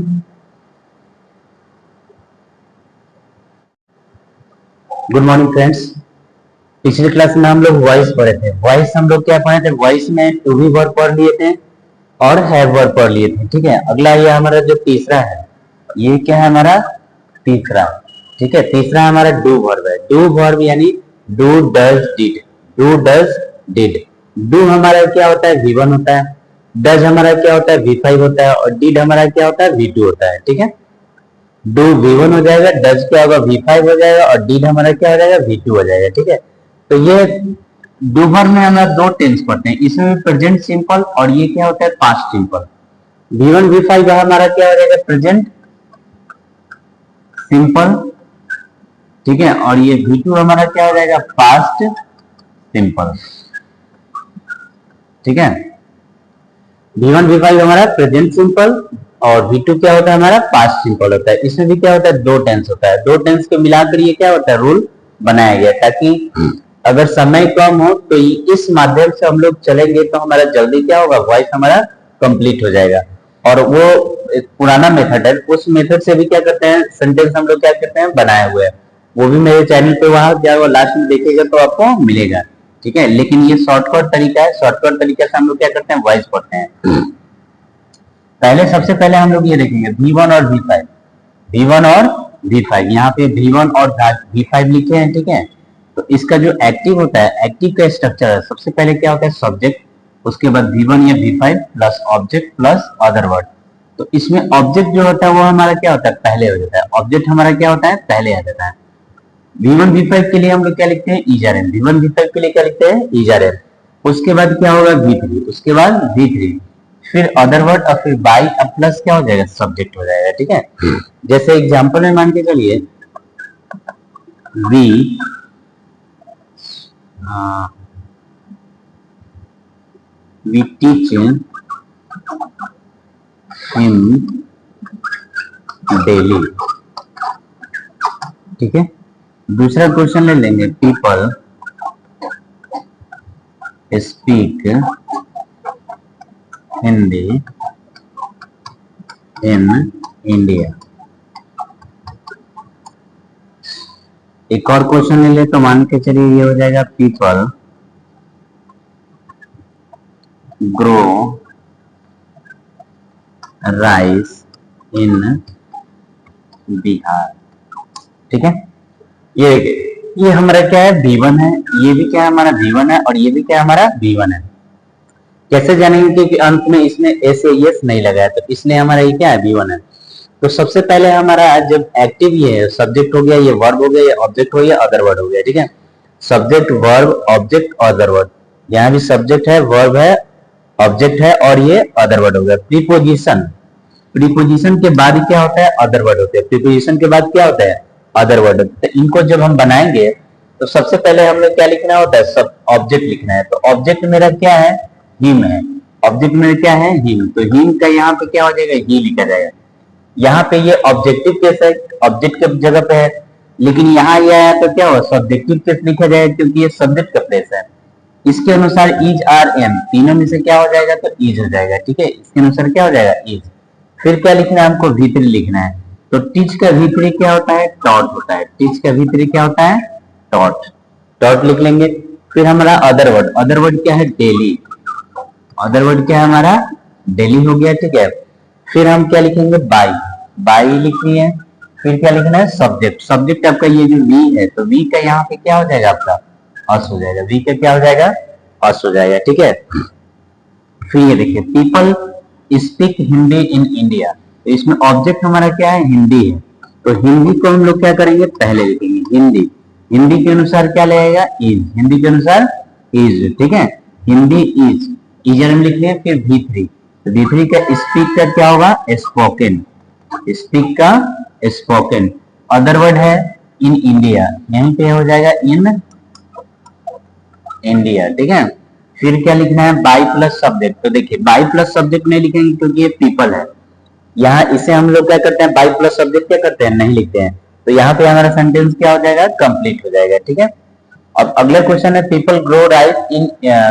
Good morning friends. पिछले क्लास में हम लोग वॉइस पढ़े थे। वॉइस हम लोग क्या पढ़े थे, वॉइस में टू बी वर्ब पढ़ लिए थे और हैव वर्ब पढ़ लिए थे, ठीक है। अगला ये हमारा जो तीसरा है, ये क्या है हमारा, तीसरा, ठीक है। तीसरा हमारा डू वर्ब है। डू वर्ब यानी do does did. Do does did. Do हमारा क्या होता है, V1 होता है। डज हमारा क्या होता है, V5 होता है। और डिड हमारा क्या होता है, V2 होता है, ठीक है। डू V1 हो जाएगा, डज क्या होगा, V5 हो जाएगा, और डिड हमारा क्या हो जाएगा, V2 हो जाएगा, ठीक है। तो ये डू वर्ब में हमारा दो टेंस पढ़ते हैं, इसमें प्रेजेंट सिंपल और ये क्या होता है, पास्ट सिंपल। V1 V5 हमारा क्या हो जाएगा, प्रेजेंट सिंपल, ठीक है। और ये V2 हमारा क्या हो जाएगा, पास्ट सिंपल, ठीक है। V1 V5 हमारा प्रेजेंट सिंपल और V2 क्या होता है, हमारा पास्ट सिंपल होता है। इसमें भी क्या होता है, दो टेंस होता है। दो टेंस को मिलाकर ये क्या होता है, रूल बनाया गया, ताकि अगर समय कम हो तो इस माध्यम से हम लोग चलेंगे तो हमारा जल्दी क्या होगा, वॉइस हमारा कंप्लीट हो जाएगा। और वो एक पुराना मेथड है, उस मेथड से भी क्या करते हैं, सेंटेंस हम लोग क्या करते हैं, बनाए हुए हैं। वो भी मेरे चैनल पे वहां क्या वो लास्ट में देखेगा तो आपको मिलेगा, ठीक है। लेकिन ये शॉर्टकट तरीका है, शॉर्टकट तरीके से हम लोग क्या करते हैं, वॉइस पढ़ते हैं। पहले सबसे पहले हम लोग ये देखेंगे V1 और V5। V1 और V5, यहाँ पे V1 और V5 लिखे हैं, ठीक है। तो इसका जो एक्टिव होता है, एक्टिव का स्ट्रक्चर है, सबसे पहले क्या होता है सब्जेक्ट, उसके बाद V1 या V5 plus object plus other word. तो इसमें ऑब्जेक्ट जो होता है वो हमारा क्या होता है पहले हो जाता है, ऑब्जेक्ट हमारा क्या होता है पहले आ जाता है। V1 V5 के लिए हम लोग क्या लिखते हैं इजर, V1 V5 के लिए क्या लिखते हैं इजर। उसके बाद क्या होगा V3, उसके बाद V3, फिर अदर वर्ड और फिर बाई अब प्लस क्या हो जाएगा सब्जेक्ट हो जाएगा, ठीक है। जैसे एग्जांपल में मान के चलिए we teach him daily, ठीक है। दूसरा क्वेश्चन ले लेंगे, people speak Hindi in India. एक और क्वेश्चन ले ले तो मान के चलिए ये हो जाएगा, पीपल ग्रो राइस इन बिहार, ठीक है। ये हमारा क्या है V1 है, ये भी क्या है हमारा V1 है और ये भी क्या है हमारा V1 है। कैसे जानेंगे कि अंत में इसमें एस एस नहीं लगा है, तो इसलिए हमारा ये क्या है V1 है। तो सबसे पहले हमारा जब एक्टिव ये है, सब्जेक्ट हो गया, ये वर्ब हो गया, ये ऑब्जेक्ट हो गया, अदर वर्ड हो गया, ठीक है। Subject verb object other word, यहाँ भी सब्जेक्ट है वर्ब है ऑब्जेक्ट है और ये अदर वर्ड हो गया। प्रीपोजिशन, प्रीपोजिशन के बाद क्या होता है अदर वर्ड होते हैं, प्रीपोजिशन के बाद क्या होता है अदर वर्ड। तो इनको जब हम बनाएंगे तो सबसे पहले हमें क्या लिखना होता है सब ऑब्जेक्ट लिखना है। तो ऑब्जेक्ट मेरा क्या है हिम है, ऑब्जेक्ट मेरा क्या है हिम, तो हिम का यहाँ पे क्या हो जाएगा ही लिखा जाएगा। यहाँ पे ये ऑब्जेक्टिव केस है, ऑब्जेक्ट के जगह पे है, लेकिन यहाँ ये आया तो क्या हो सब्जेक्टिव केस लिखा जाएगा क्योंकि ये सब्जेक्ट का प्लेस है। इसके अनुसार इज आर एम तीनों में से क्या हो जाएगा तो इज हो जाएगा, ठीक है। इसके अनुसार क्या हो जाएगा इज। फिर क्या लिखना है हमको V3 लिखना है। तो टीच का V3 क्या होता है टॉट होता है, टीच का V3 क्या होता है टॉट, टॉट लिख लेंगे। फिर हमारा अदर वर्ड, अदर वर्ड क्या है डेली, अदर वर्ड क्या है हमारा डेली हो गया, ठीक है। फिर हम क्या लिखेंगे बाई, बाई लिखनी है। फिर क्या लिखना है सब्जेक्ट, सब्जेक्ट आपका ये जो V है तो V का यहाँ पे क्या हो जाएगा आपका अस हो जाएगा, V का क्या हो जाएगा अस हो जाएगा, ठीक है। फिर ये देखिए people speak Hindi in India, तो इसमें ऑब्जेक्ट हमारा क्या है हिंदी है, तो हिंदी को हम लोग क्या करेंगे पहले लिखेंगे हिंदी, हिंदी के अनुसार क्या लगेगा इज, हिंदी के अनुसार इज, ठीक है। हिंदी इज, इजर हम लिख लिया। फिर V3, तो V3 का स्पीक का क्या होगा स्पोकन, स्पीक का स्पोकन। अदर वर्ड है इन इंडिया, यहीं पे हो जाएगा इन इंडिया, ठीक है। फिर क्या लिखना है बाई प्लस सब्जेक्ट, तो देखिए बाई प्लस सब्जेक्ट नहीं लिखेंगे क्योंकि ये पीपल है, यहाँ इसे हम लोग क्या करते हैं बाई प्लस सब्जेक्ट क्या करते हैं नहीं लिखते हैं, तो यहाँ पे हमारा सेंटेंस क्या हो जाएगा कंप्लीट हो जाएगा, ठीक है। अब अगला क्वेश्चन है पीपल ग्रो राइस इन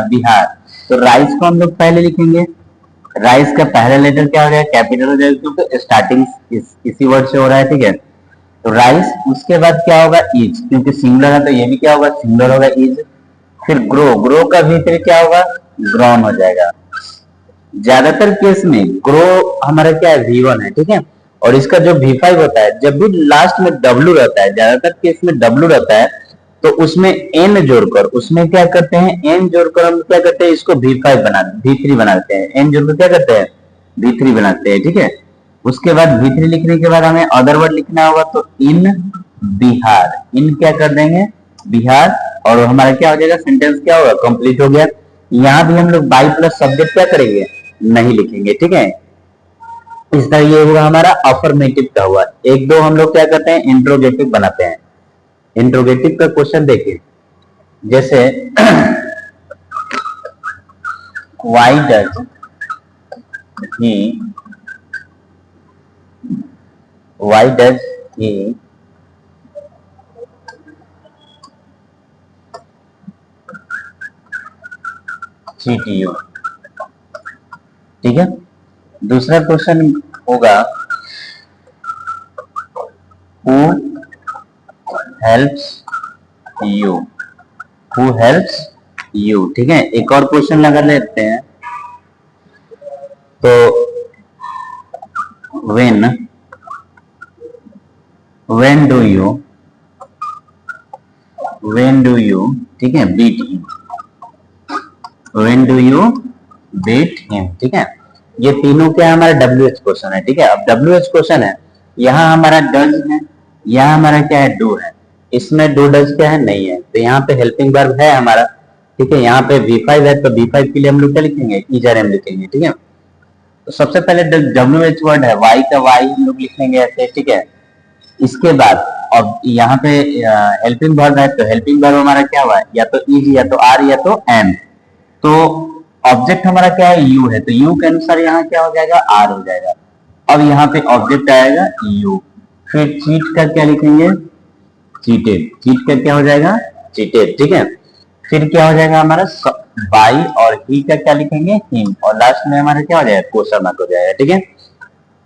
बिहार, तो राइस को हम लोग पहले लिखेंगे, राइस का पहला लेटर क्या हो जाएगा कैपिटल हो जाएगा क्योंकि स्टार्टिंग इसी वर्ड से हो रहा है, ठीक है। तो राइस, उसके बाद क्या होगा इज, क्योंकि सिंगुलर है तो ये भी क्या होगा सिंगुलर होगा इज। फिर ग्रो, ग्रो का भीतर क्या होगा ग्रॉन हो जाएगा। ज्यादातर केस में ग्रो हमारा क्या है V1 है, ठीक है। और इसका जो V5 होता है जब भी लास्ट में W रहता है, ज्यादातर केस में W रहता है, तो उसमें N जोड़कर उसमें क्या करते हैं N जोड़कर हम क्या करते हैं इसको V5 बना V3 बनाते हैं, N जोड़कर क्या करते हैं V3 बनाते हैं, ठीक है। उसके बाद V3 लिखने के बाद हमें अदर वर्ड लिखना होगा, तो इन बिहार, इन क्या कर देंगे बिहार, और हमारा क्या हो जाएगा सेंटेंस क्या होगा कंप्लीट हो गया। यहाँ भी हम लोग बाई प्लस सब्जेक्ट क्या करेंगे नहीं लिखेंगे, ठीक है। इस तरह ये हुआ हमारा अफर्मेटिव का हुआ। एक दो हम लोग क्या करते हैं इंट्रोगेटिव बनाते हैं। इंट्रोगेटिव का क्वेश्चन देखिए, जैसे why does he, why does he cheat you, ठीक है। दूसरा क्वेश्चन होगा who helps you, who helps you, ठीक है। एक और क्वेश्चन लगा लेते हैं, तो व्हेन डू यू ठीक है beat him, when do you beat him, ठीक है। ये तीनों क्या है हमारा WH क्वेश्चन है, ठीक है। अब WH क्वेश्चन है, यहाँ हमारा डज है, यहाँ हमारा क्या है डू है, इसमें डू डज क्या है नहीं है, तो यहाँ पे हेल्पिंग वर्ब है हमारा, ठीक है। यहाँ पे V5 है तो V5 के लिए हम लोग क्या लिखेंगे ER M लिखेंगे, ठीक है। तो सबसे पहले WH वर्ड है, Y का Y हम लोग लिखेंगे ऐसे, ठीक है। इसके बाद अब यहाँ पे हेल्पिंग वर्ब है, तो हेल्पिंग वर्ब हमारा क्या हुआ है, या तो इज या तो आर या तो एम। तो ऑब्जेक्ट हमारा क्या है यू है, तो यू के अनुसार यहाँ क्या हो जाएगा आर हो जाएगा। अब यहाँ पे ऑब्जेक्ट आएगा यू, फिर चीट का क्या लिखेंगे चीटेड, चीट का क्या हो जाएगा चीटेड, ठीक है। फिर क्या हो जाएगा हमारा बाई और ही का क्या लिखेंगे हिम, और लास्ट में हमारा क्या हो जाएगा क्वेश्चन मार्क हो जाएगा, ठीक है।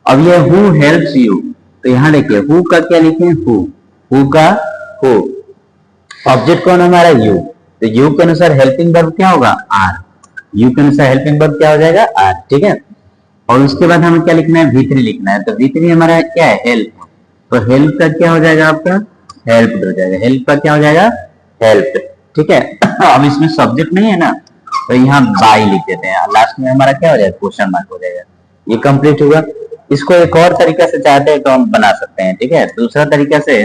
अब ये हु हेल्प्स यू, तो यहाँ देखिए हु का क्या लिखे हु का हु, ऑब्जेक्ट कौन हमारा यू, तो यू के अनुसार हेल्पिंग वर्ब क्या होगा आर, यू के अनुसार हेल्पिंग वर्ब क्या हो जाएगा आर, ठीक है। और उसके बाद हमें क्या लिखना है V3 लिखना है, तो V3 हमारा क्या है हेल्प, तो हेल्प का क्या हो जाएगा आपका हेल्प हो जाएगा, हेल्प का क्या हो जाएगा हेल्प, ठीक है। अब इसमें सब्जेक्ट नहीं है ना, तो यहाँ बाई लिख देते हैं, लास्ट में हमारा क्या हो जाएगा क्वेश्चन मार्क हो जाएगा, ये कंप्लीट हुआ। इसको एक और तरीका से चाहते हैं तो हम बना सकते हैं, ठीक है। दूसरा तरीका से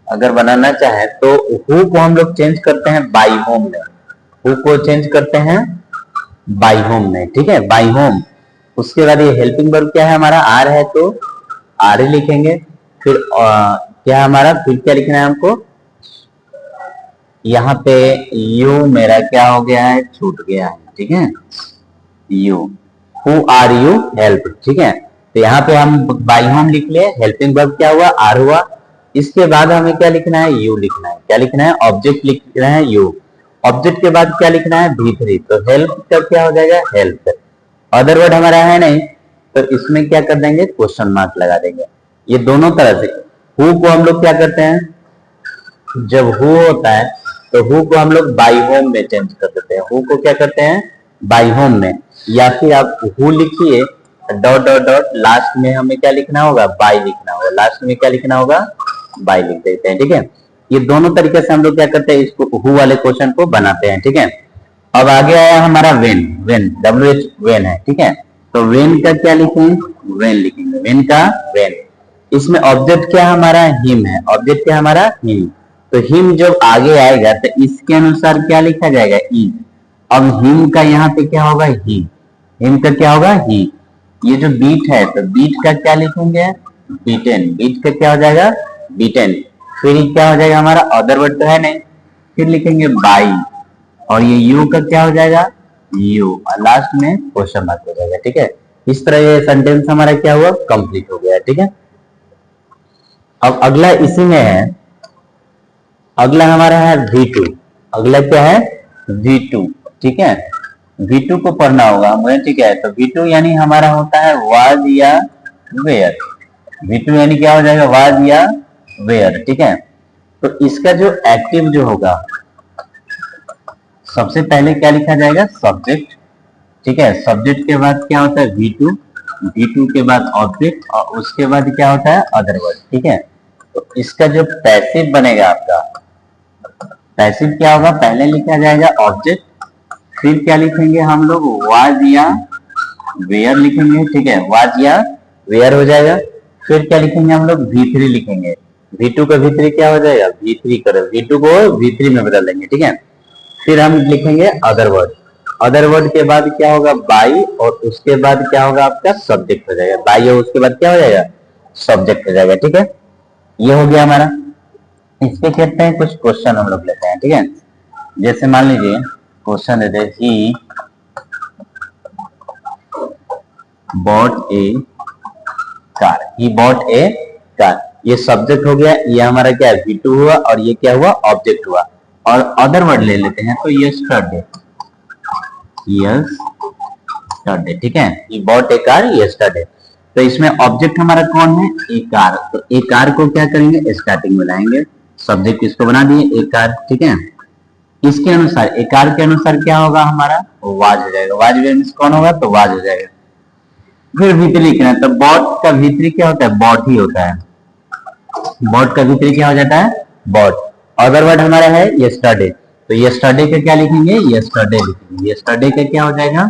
अगर बनाना चाहे तो हु को हम लोग चेंज करते हैं बाई होम में, हु को चेंज करते हैं बाई होम में, ठीक है बाई होम। उसके बाद ये हेल्पिंग वर्ब क्या है हमारा आर है, तो आर ही लिखेंगे। फिर क्या हमारा फिर क्या लिखना है हमको, यहाँ पे यू मेरा क्या हो गया है छूट गया है, ठीक है you, who are you help, ठीक है। तो यहाँ पे हम बाई होम लिख लिए, हेल्पिंग वर्ब क्या हुआ आर हुआ। इसके बाद हमें क्या लिखना है यू लिखना है, क्या लिखना है ऑब्जेक्ट लिख रहे हैं यू, ऑब्जेक्ट के बाद क्या लिखना है V3, तो हेल्प का क्या हो जाएगा हेल्प। अदर वर्ड हमारा है नहीं, तो इसमें क्या कर देंगे क्वेश्चन मार्क लगा देंगे। ये दोनों तरह से हु को हम लोग क्या करते हैं, जब हु होता है तो हु को हम लोग बाई होम में चेंज कर देते हैं, हु को क्या करते हैं बाई होम में, या फिर आप हु लिखिए डॉट डॉट डॉट लास्ट में हमें क्या लिखना होगा बाई लिखना होगा, लास्ट में क्या लिखना होगा बाई लिख देते हैं, ठीक है। ये दोनों तरीके से हम लोग क्या करते हैं इसको हु वाले क्वेश्चन को बनाते हैं, ठीक है। अब आगे आया हमारा वेन, वेन WH वेन है, ठीक है। तो वेन का क्या लिखेंगे वेन लिखेंगे, वेन का वेन। इसमें ऑब्जेक्ट क्या हमारा हिम है, ऑब्जेक्ट क्या हमारा हिम, तो हिम जब आगे आएगा तो इसके अनुसार क्या लिखा जाएगा इज। अब हिम का यहाँ पे क्या होगा ही, हिम का क्या होगा ही। ये जो बीट है तो बीट का क्या लिखेंगे बीटेन, बीट का क्या हो जाएगा बीटेन। फिर क्या हो जाएगा हमारा अदर वर्ड तो है नहीं, फिर लिखेंगे बाई, और ये यू का क्या हो जाएगा यू, और लास्ट में क्वेश्चन मार्क हो जाएगा, ठीक है। इस तरह ये सेंटेंस हमारा क्या हुआ कंप्लीट हो गया, ठीक है। अब अगला इसी में है, अगला हमारा है V2, अगला क्या है V2, ठीक है। V2 को पढ़ना होगा मुझे, ठीक है। तो V2 यानी हमारा होता है वाज या वेयर, V2 यानी क्या हो जाएगा वाज या वेयर, ठीक है। तो इसका जो एक्टिव जो होगा सबसे पहले क्या लिखा जाएगा सब्जेक्ट, ठीक है। सब्जेक्ट के बाद क्या होता है V2, V2 के बाद ऑब्जेक्ट, और उसके बाद क्या होता है अदर वर्ड, ठीक है। तो इसका जो पैसिव बनेगा आपका, पैसिव क्या होगा पहले लिखा जाएगा ऑब्जेक्ट, फिर क्या लिखेंगे हम लोग वाज या वेयर लिखेंगे, ठीक है वाज या वेयर हो जाएगा। फिर क्या लिखेंगे हम लोग V3 लिखेंगे, V2 का V3 क्या हो जाएगा V3 करो, V2 को V3 में बदल देंगे, ठीक है। फिर हम लिखेंगे अदर वर्ड, अदर वर्ड के बाद क्या होगा बाई, और उसके बाद क्या होगा आपका सब्जेक्ट हो जाएगा बाई, और उसके बाद क्या हो जाएगा सब्जेक्ट हो जाएगा, ठीक है। ये हो गया हमारा। इस पे कहते हैं कुछ क्वेश्चन हम लोग लेते हैं, ठीक है। जैसे मान लीजिए क्वेश्चन देते हैं he bought A car, he bought A car, ये सब्जेक्ट हो गया, ये हमारा क्या है V2 हुआ, और ये क्या हुआ ऑब्जेक्ट हुआ। और अदर वर्ड ले लेते हैं तो यस्टरडे, यस्टरडे, ठीक है। He bought A car yesterday, तो इसमें ऑब्जेक्ट हमारा कौन है ए कार, तो ए कार को क्या करेंगे स्टार्टिंग में लाएंगे, सब्जेक्ट इसको बना दिए ए कार, ठीक है। इसके अनुसार ए कार के अनुसार क्या होगा हमारा वाज हो जाएगा, वाज मींस कौन होगा तो वाज हो जाएगा। फिर V3 लिखना है, तो बॉट का V3 क्या होता है बॉट ही होता है, बॉट का विपरीत क्या हो जाता है? बॉट। अदर वर्ड हमारा है यस्टरडे, तो यस्टरडे का क्या लिखेंगे? यस्टरडे लिखेंगे। यस्टरडे का क्या हो जाएगा?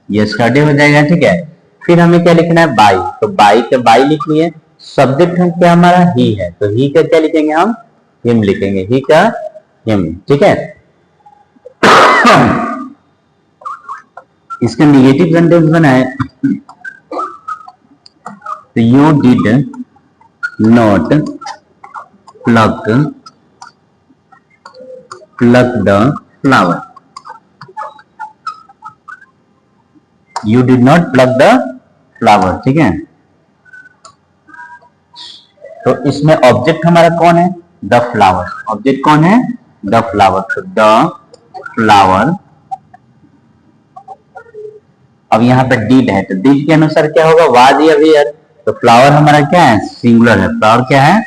यस्टरडे हो जाएगा, ठीक है। फिर हमें क्या लिखना है? बाई, तो बाई का बाई लिख लिए। सब्जेक्ट है क्या हमारा? ही है, तो ही का क्या लिखेंगे हम? हिम लिखेंगे, ही का हिम, ठीक है। इसका निगेटिव सेंटेंस बनाए तो you did not pluck the flower, you did not pluck the flower, ठीक है। तो इसमें ऑब्जेक्ट हमारा कौन है? The flower. ऑब्जेक्ट कौन है? The flower. तो द फ्लावर, अब यहाँ पे डिड है, तो डिड के अनुसार क्या होगा? वाज या वेयर। तो फ्लावर हमारा क्या है? सिंगुलर है। फ्लावर क्या है?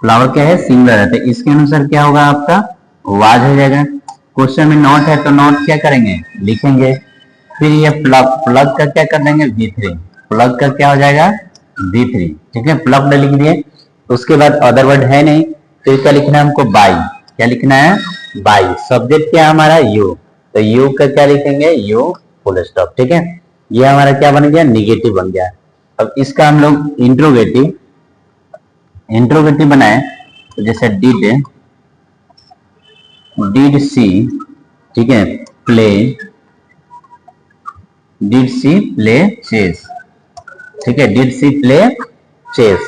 फ्लावर क्या है? सिंगुलर है, तो इसके अनुसार क्या होगा आपका? वाज हो जाएगा। क्वेश्चन में नॉट है, तो नॉट क्या करेंगे? लिखेंगे। फिर ये प्लग, प्लग का क्या कर देंगे? V3। प्लग का क्या हो जाएगा? V3, ठीक है। प्लग लिख दिए। उसके बाद अदर वर्ड है नहीं, फिर क्या लिखना है हमको? बाई। क्या लिखना है? बाई। सब्जेक्ट क्या हमारा? यू, तो यू का क्या लिखेंगे? यू फुल स्टॉप, ठीक है। ये हमारा क्या बन गया? निगेटिव बन गया। अब इसका हम लोग इंट्रोगेटिव बनाए, तो जैसे डिड सी, ठीक है, डिड सी प्ले चेस, ठीक है। डिड सी प्ले चेस,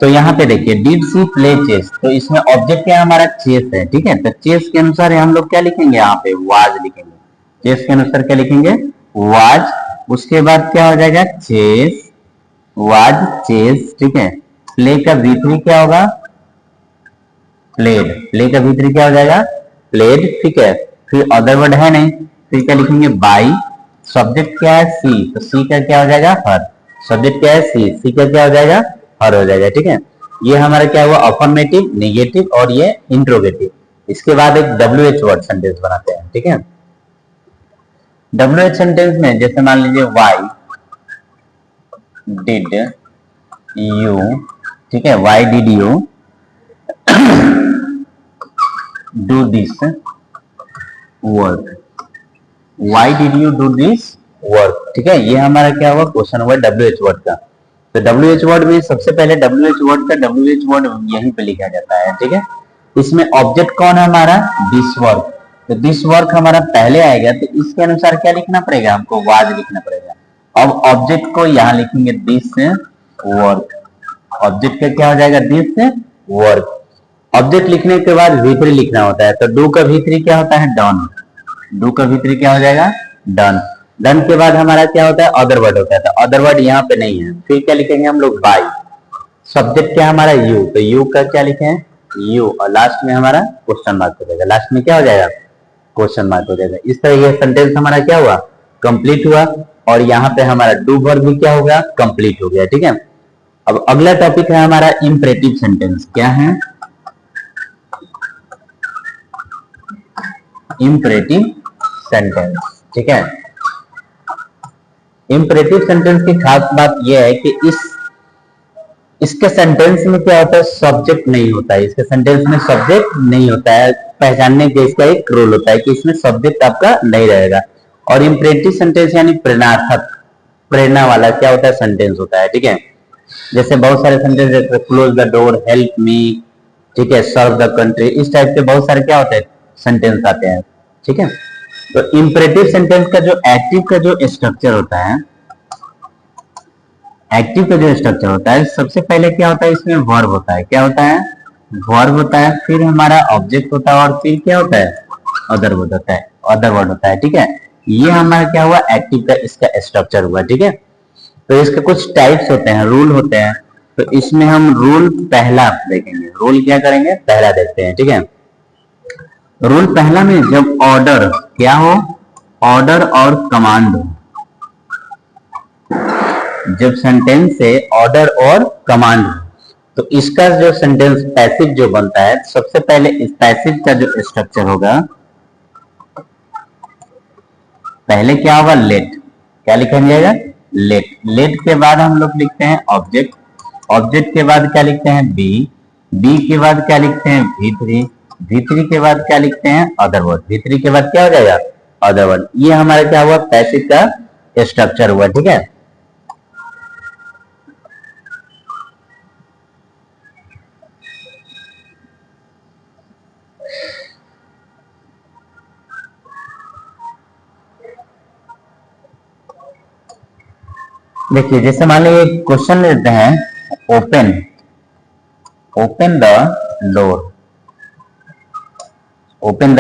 तो यहाँ पे देखिए डिड सी प्ले चेस, तो इसमें ऑब्जेक्ट क्या हमारा? चेस है, ठीक है। तो चेस के अनुसार हम लोग क्या लिखेंगे? यहाँ पे वाज लिखेंगे। चेस के अनुसार क्या लिखेंगे? वाज। उसके बाद क्या हो जाएगा? चेस, वाज चेस, ठीक है। प्ले का V3 क्या होगा? प्लेड। प्ले का V3 क्या हो जाएगा? प्लेड, ठीक है। फिर अदर वर्ड है नहीं, फिर क्या लिखेंगे? बाई। सब्जेक्ट क्या है? सी, तो सी का क्या हो जाएगा? हर। सब्जेक्ट क्या है? सी, सी का क्या हो जाएगा? हर हो जाएगा, ठीक है। ये हमारा क्या हुआ? अफर्मेटिव, नेगेटिव और ये इंट्रोगेटिव। इसके बाद एक WH वर्ड सेंटेंस बनाते हैं, ठीक है। WH सेंटेंस में जैसे मान लीजिए वाई डिड यू, ठीक है, why did you do this work, why did you do this work, ठीक है। ये हमारा क्या हुआ? क्वेश्चन हुआ WH वर्ड का। तो WH वर्ड में सबसे पहले WH वर्ड का WH वर्ड यहीं पे लिखा जाता है, ठीक है। इसमें ऑब्जेक्ट कौन है हमारा? दिस वर्क, तो दिस वर्क हमारा पहले आएगा, तो इसके अनुसार क्या लिखना पड़ेगा हमको? वाज लिखना पड़ेगा। अब ऑब्जेक्ट को यहाँ लिखेंगे दिस वर्क। ऑब्जेक्ट का क्या हो जाएगा? This work. ऑब्जेक्ट लिखने के बाद V3 लिखना होता है, तो डू का V3 क्या होता है? डन। डू का V3 क्या हो जाएगा? डन। डन के बाद हमारा क्या होता है? अदर वर्ड होता है, तो अदर वर्ड यहाँ पे नहीं है। फिर क्या लिखेंगे हम लोग? बाई। सब्जेक्ट क्या हमारा? यू, तो यू का क्या लिखे हैं? यू, और लास्ट में हमारा क्वेश्चन मार्क हो जाएगा। लास्ट में क्या हो जाएगा? क्वेश्चन मार्क हो जाएगा। इस तरह ये सेंटेंस हमारा क्या हुआ? कंप्लीट हुआ। और यहाँ पे हमारा डू वर्ब भी क्या हो गया? कंप्लीट हो गया, ठीक है। अब अगला टॉपिक है हमारा इंपरेटिव सेंटेंस। क्या है? इंपरेटिव सेंटेंस, ठीक है। इंपरेटिव सेंटेंस की खास बात यह है कि इसके सेंटेंस में क्या होता है? सब्जेक्ट नहीं होता है। इसके सेंटेंस में सब्जेक्ट नहीं होता है। पहचानने के इसका एक रूल होता है कि इसमें सब्जेक्ट आपका नहीं रहेगा। और इंपरेटिव सेंटेंस यानी प्रेरणार्थक, प्रेरणा वाला क्या होता है? सेंटेंस होता है, ठीक है। जैसे बहुत सारे सेंटेंस जैसे close the door, help me, ठीक है, सर्व द कंट्री, इस टाइप के बहुत सारे क्या होते हैं? सेंटेंस आते हैं, ठीक है। तो इंपरेटिव सेंटेंस का जो एक्टिव का जो स्ट्रक्चर होता है, एक्टिव का जो स्ट्रक्चर होता है, सबसे पहले क्या होता है? इसमें वर्ब होता है। क्या होता है? वर्ब होता है। फिर हमारा ऑब्जेक्ट होता है, और फिर क्या होता है? अदर वर्ड होता है। अदर वर्ड होता है, ठीक है। ये हमारा क्या हुआ? एक्टिव का इसका स्ट्रक्चर हुआ, ठीक है। तो इसके कुछ टाइप्स होते हैं, रूल होते हैं। तो इसमें हम रूल पहला देखेंगे। रूल क्या करेंगे? पहला देखते हैं, ठीक है। रूल पहला में जब ऑर्डर क्या हो? ऑर्डर और कमांड हो। जब सेंटेंस से ऑर्डर और कमांड हो, तो इसका जो सेंटेंस पैसिव जो बनता है, सबसे पहले इस पैसिव का जो स्ट्रक्चर होगा, पहले क्या होगा, लेट, क्या लिखा जाएगा, लेट। लेट के बाद हम लोग लिखते हैं ऑब्जेक्ट, ऑब्जेक्ट के बाद क्या लिखते हैं, बी, बी के बाद क्या लिखते हैं, V3, V3 के बाद क्या लिखते हैं, अदर वर्ड, V3 के बाद क्या हो जाएगा, अदर वर्ड। ये हमारा क्या हुआ, पैसिव का स्ट्रक्चर हुआ, ठीक है। देखिए जैसे मान लीजिए क्वेश्चन लेते हैं, open, open the door, open the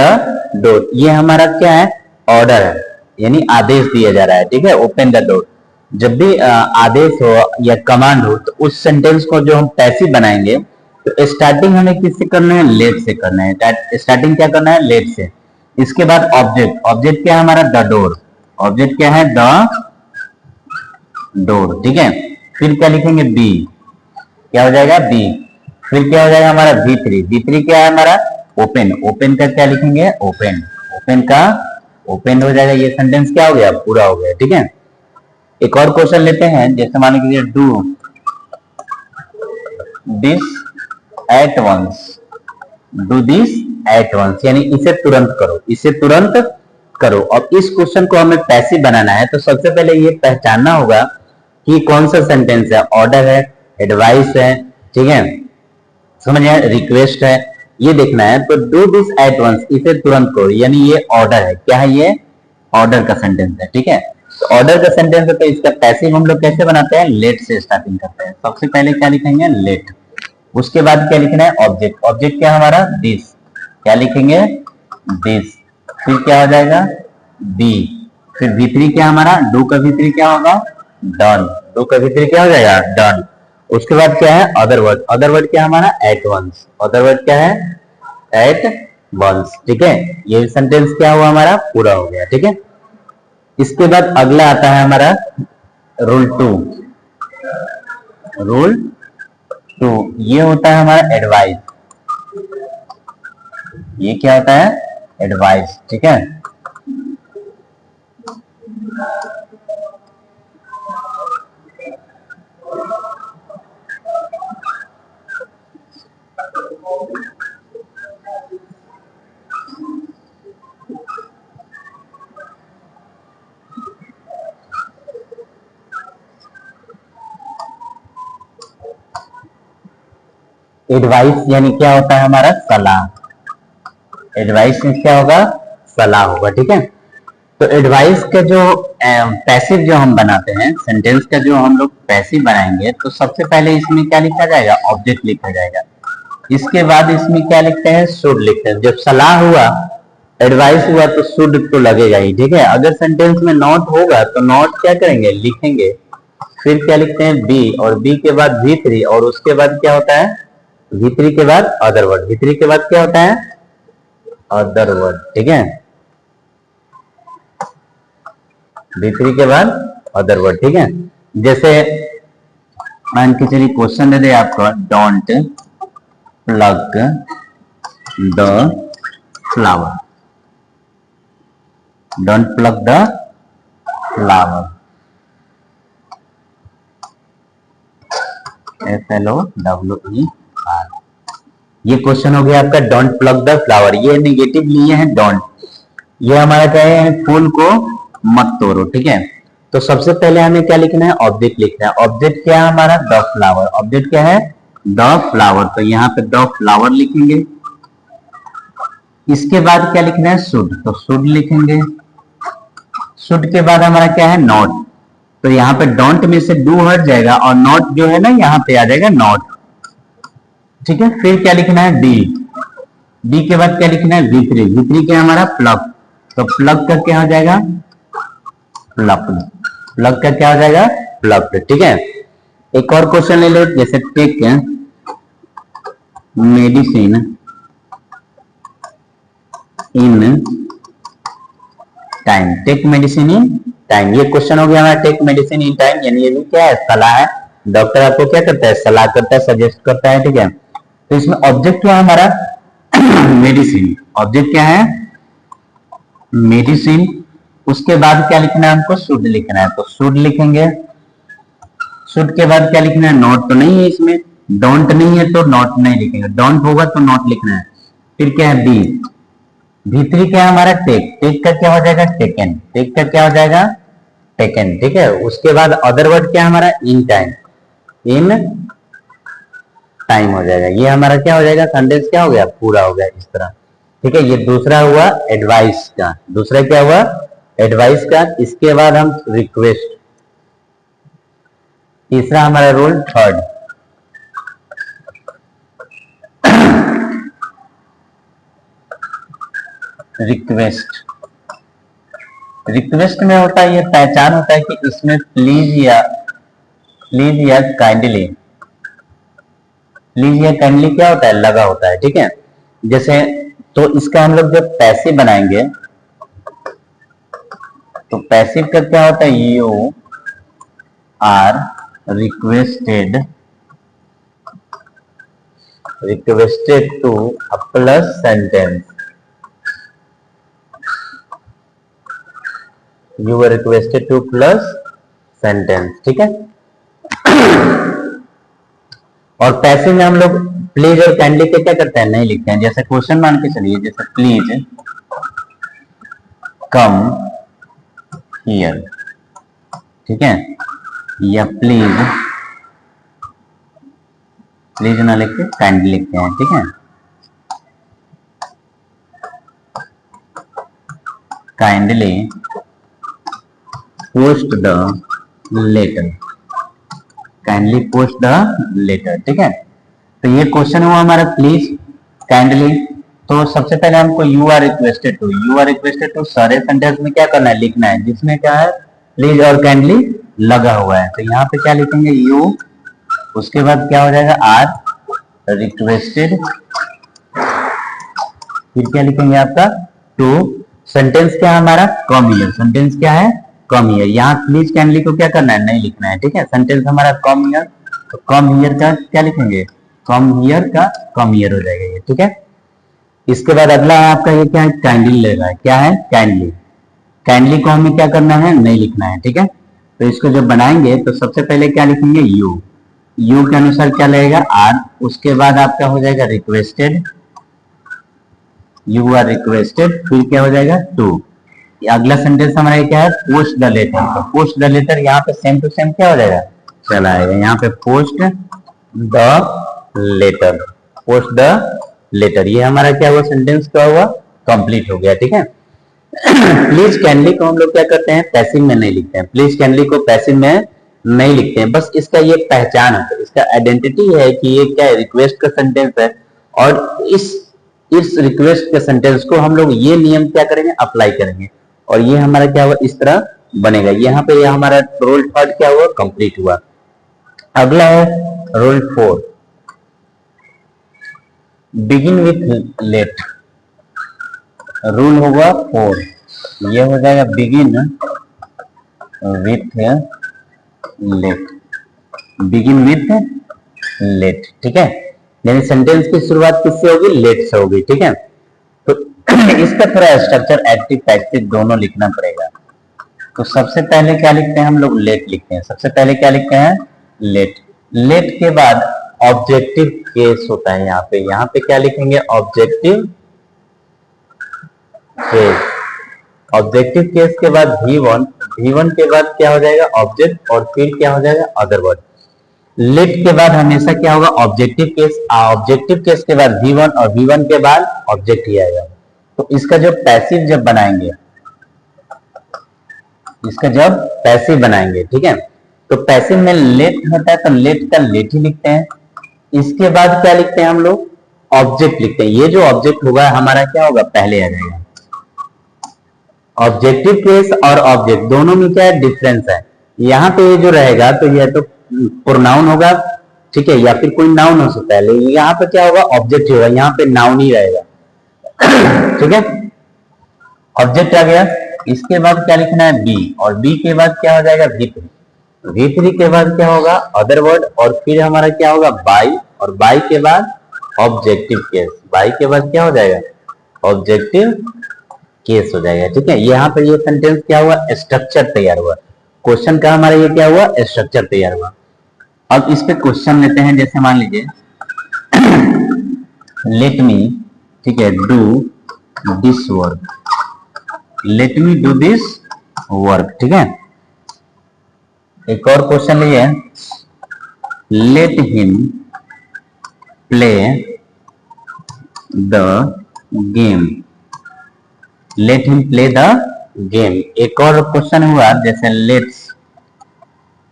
door, ये हमारा क्या है, ऑर्डर है, यानी आदेश दिया जा रहा है, ठीक है। ओपन द डोर, जब भी आदेश हो या कमांड हो तो उस सेंटेंस को जो हम पैसिव बनाएंगे तो स्टार्टिंग हमें किससे करना है, लेट से करना है। स्टार्टिंग क्या करना है, लेट से। इसके बाद ऑब्जेक्ट, ऑब्जेक्ट क्या है हमारा, द डोर, ऑब्जेक्ट क्या है, द डोर, ठीक है। फिर क्या लिखेंगे, बी, क्या हो जाएगा, बी। फिर क्या हो जाएगा हमारा, V3, V3 क्या है हमारा, ओपन, ओपन का क्या लिखेंगे, ओपन, ओपन का ओपन हो जाएगा। ये सेंटेंस क्या हो गया, पूरा हो गया, ठीक है। एक और क्वेश्चन लेते हैं, जैसे मान लीजिए do this at once, do this at once, यानी इसे तुरंत करो, इसे तुरंत करो। अब इस क्वेश्चन को हमें पैसिव बनाना है तो सबसे पहले ये पहचानना होगा कि कौन सा सेंटेंस है, ऑर्डर है, एडवाइस है, ठीक है, समझ आया, रिक्वेस्ट है, ये देखना है। तो डू दिस एट वंस, इसे तुरंत करो, यानी ये ऑर्डर है, क्या है, ये ऑर्डर का सेंटेंस है, ठीक है। तो ऑर्डर का सेंटेंस है तो इसका पैसिव हम लोग कैसे बनाते हैं, लेट से स्टार्टिंग करते हैं। सबसे पहले क्या लिखेंगे, लेट। उसके बाद क्या लिखना है, ऑब्जेक्ट, ऑब्जेक्ट क्या हमारा, दिस, क्या लिखेंगे, दिस। फिर क्या हो जाएगा, बी। फिर V3 क्या हमारा, डू का V3 क्या होगा, डन, डू का V3 क्या हो जाएगा, डन। उसके बाद क्या है, अदर वर्ड, अदर वर्ड क्या हमारा, एट वंस, अदर वर्ड क्या है, एट वंस, ठीक है। ये सेंटेंस क्या हुआ हमारा, पूरा हो गया, ठीक है। इसके बाद अगला आता है हमारा रूल 2, रूल 2, ये होता है हमारा एडवाइस, ये क्या होता है, एडवाइस, ठीक है। एडवाइस यानी क्या होता है हमारा, सलाह, एडवाइस में क्या होगा, सलाह होगा, ठीक है। तो एडवाइस का जो पैसिव जो हम बनाते हैं, सेंटेंस का जो हम लोग पैसिव बनाएंगे तो सबसे पहले इसमें क्या लिखा जाएगा, ऑब्जेक्ट लिखा जाएगा। इसके बाद इसमें क्या लिखते हैं, शुड लिखते हैं। जब सलाह हुआ, एडवाइस हुआ तो शुड तो लगेगा ही, ठीक है। अगर सेंटेंस में नॉट होगा तो नॉट क्या करेंगे, लिखेंगे। फिर क्या लिखते हैं, बी, और बी के बाद V3, और उसके बाद क्या होता है, V3 के बाद अदर वर्ड, V3 के बाद क्या होता है, अदर वर्ड, ठीक है। V3 के बाद अदर वर्ड, ठीक है। जैसे मान के चलिए क्वेश्चन दे दे आपको, don't plug the flower, don't plug the flower, FLOWER। ये क्वेश्चन हो गया आपका, डोंट प्लग द फ्लावर, ये निगेटिव लिए हैं डोंट, ये हमारा क्या है, फूल को मत तोड़ो, ठीक है। तो सबसे पहले हमें क्या लिखना है, ऑब्जेक्ट लिखना है। ऑब्जेक्ट क्या है हमारा, द फ्लावर, ऑब्जेक्ट क्या है, द फ्लावर, तो यहाँ पे द फ्लावर लिखेंगे। इसके बाद क्या लिखना है, शुड, तो शुड लिखेंगे। शुड के बाद हमारा क्या है, नॉट, तो यहाँ पे डोंट में से डू हट जाएगा और नॉट जो है ना यहाँ पे आ जाएगा नॉट, ठीक है। फिर क्या लिखना है, डी, डी के बाद क्या लिखना है, V3, V3 क्या हमारा, प्लग, तो प्लग का क्या हो जाएगा, प्लग, प्लग का क्या हो जाएगा, प्लग, ठीक है। एक और क्वेश्चन ले लो, जैसे take medicine in time, take medicine in time, ये क्वेश्चन हो गया हमारा, टेक मेडिसिन इन टाइम, यानी ये भी क्या है, सलाह है। डॉक्टर आपको क्या करता है, सलाह करता है, सजेस्ट करता है, ठीक है। तो इसमें ऑब्जेक्ट क्या है हमारा, मेडिसिन, ऑब्जेक्ट क्या है, मेडिसिन। उसके बाद क्या लिखना है हमको, शुड लिखना है, तो शुड लिखेंगे। शुड के बाद क्या लिखना है, नॉट तो नहीं है इसमें, डोंट नहीं है तो नॉट नहीं लिखेंगे, डोंट होगा तो नॉट लिखना है। फिर क्या है, बी, भीतरी क्या है हमारा, टेक, टेक का क्या हो जाएगा, टेकन, टेक का क्या हो जाएगा, टेकन, ठीक है। उसके बाद अदर वर्ड क्या है हमारा, इन टाइम, इन टाइम हो जाएगा। ये हमारा क्या हो जाएगा, सेंटेंस क्या हो गया, पूरा हो गया इस तरह, ठीक है। ये दूसरा हुआ एडवाइस का, दूसरा क्या हुआ, एडवाइस का। इसके बाद हम रिक्वेस्ट, तीसरा हमारा रोल थर्ड, रिक्वेस्ट। रिक्वेस्ट में होता है, ये पहचान होता है कि इसमें प्लीज या काइंडली, प्लीज या काइंडली क्या होता है, लगा होता है, ठीक है। जैसे तो इसका हम लोग जब पैसिव बनाएंगे तो पैसिव का क्या होता है, you are requested to a plus sentence, you were requested to plus sentence, ठीक है। और पैसिव में हम लोग प्लीज और काइंडली के क्या करते हैं, नहीं लिखते हैं। जैसे क्वेश्चन मान के चलिए, जैसे प्लीज कम हियर, ठीक है, या प्लीज ना लिख के काइंडली लिखते हैं, ठीक है। Kindly post the letter, kindly post the letter, ठीक है। तो ये क्वेश्चन हुआ हमारा प्लीज काइंडली। तो सबसे पहले हमको यू आर रिक्वेस्टेड टू सारे सेंटेंस में क्या करना है, लिखना है, जिसमें क्या है प्लीज और काइंडली लगा हुआ है। तो यहाँ पे क्या लिखेंगे, यू, उसके बाद क्या हो जाएगा, आर रिक्वेस्टेड, फिर क्या लिखेंगे आपका, टू, सेंटेंस क्या है हमारा, कम हियर, सेंटेंस क्या है, कम हियर। यहाँ प्लीज काइंडली को क्या करना है, नहीं लिखना है, ठीक है। सेंटेंस हमारा कम हियर, तो कम हियर का क्या लिखेंगे, कम हियर का कम हियर हो जाएगा ये, ठीक है। इसके बाद अगला है आपका, ये क्या है, काइंडली ले रहा है, क्या है, काइंडली। काइंडली को हमें क्या करना है, नहीं लिखना है, ठीक है। तो इसको जब बनाएंगे तो सबसे पहले क्या लिखेंगे, यू, यू के अनुसार क्या लगेगा, आर, उसके बाद आपका हो जाएगा रिक्वेस्टेड, यू आर रिक्वेस्टेड, फिर क्या हो जाएगा, टू। अगला सेंटेंस हमारा क्या है, पोस्ट द लेटर, तो पोस्ट द लेटर यहाँ पे सेम टू सेम क्या हो जाएगा, चला आएगा, यहाँ पे post the letter, post the letter, ये हमारा क्या हुआ, सेंटेंस क्या हुआ, कंप्लीट हो गया, ठीक है। प्लीज कैंडली को हम लोग क्या करते हैं, पैसिव में नहीं लिखते हैं, प्लीज कैंडली को पैसिव में नहीं लिखते हैं, बस इसका ये पहचान है, इसका आइडेंटिटी है कि ये क्या है, रिक्वेस्ट का सेंटेंस है। और इस रिक्वेस्ट के सेंटेंस को हम लोग ये नियम क्या करेंगे, अप्लाई करेंगे, और ये हमारा क्या हुआ, इस तरह बनेगा। यहाँ पे हमारा रोल थर्ड क्या हुआ, कंप्लीट हुआ। अगला है rule four, begin with let, rule होगा 4, ये हो जाएगा begin with let, begin with let, ठीक है। यानी सेंटेंस की शुरुआत किससे होगी, लेट से होगी, ठीक है। तो इसका थोड़ा स्ट्रक्चर एक्टिव पैसिव दोनों लिखना पड़ेगा। तो सबसे पहले क्या लिखते हैं हम लोग, लेट लिखते हैं, सबसे पहले क्या लिखते हैं, लेट। लेट के बाद ऑब्जेक्टिव केस होता है, यहाँ पे क्या लिखेंगे, ऑब्जेक्टिव केस, ऑब्जेक्टिव केस के बाद V1, V1 के बाद क्या हो जाएगा, ऑब्जेक्ट, और फिर क्या हो जाएगा, अदर वर्ड। लेट के बाद हमेशा क्या होगा, ऑब्जेक्टिव केस, ऑब्जेक्टिव केस के बाद V1, और V1 के बाद ऑब्जेक्ट ही आएगा। तो इसका जो पैसिव जब बनाएंगे, इसका जब पैसिव बनाएंगे, ठीक है, तो पैसिव में लेट होता है तो लेट का लेट ही लिखते हैं। इसके बाद क्या लिखते हैं हम लोग, ऑब्जेक्ट लिखते हैं। ये जो ऑब्जेक्ट होगा हमारा क्या होगा, पहले आ जाएगा। ऑब्जेक्टिव केस और ऑब्जेक्ट दोनों में क्या है, डिफरेंस है। यहाँ पे ये जो रहेगा तो यह तो प्रोनाउन होगा, ठीक है, या फिर कोई नाउन हो सकता है, लेकिन यहाँ पे क्या होगा, ऑब्जेक्ट होगा, यहाँ पे नाउन ही रहेगा, ठीक है। ऑब्जेक्ट आ गया। इसके बाद क्या लिखना है, बी, और बी के बाद क्या हो जाएगा, V3, V3 के बाद क्या होगा, अदर वर्ड, और फिर हमारा क्या होगा, बाई, और बाई के बाद ऑब्जेक्टिव केस, बाई के बाद क्या हो जाएगा, ऑब्जेक्टिव केस हो जाएगा। ठीक है, यहाँ पे ये सेंटेंस क्या हुआ, स्ट्रक्चर तैयार हुआ। क्वेश्चन का हमारा ये क्या हुआ, स्ट्रक्चर तैयार हुआ। अब इस पे क्वेश्चन लेते हैं, जैसे मान लीजिए लेट मी, ठीक है, do this work, let me do this work. ठीक है, एक और क्वेश्चन लीजिए, let him play the game, let him play the game. एक और क्वेश्चन हुआ, जैसे लेट्स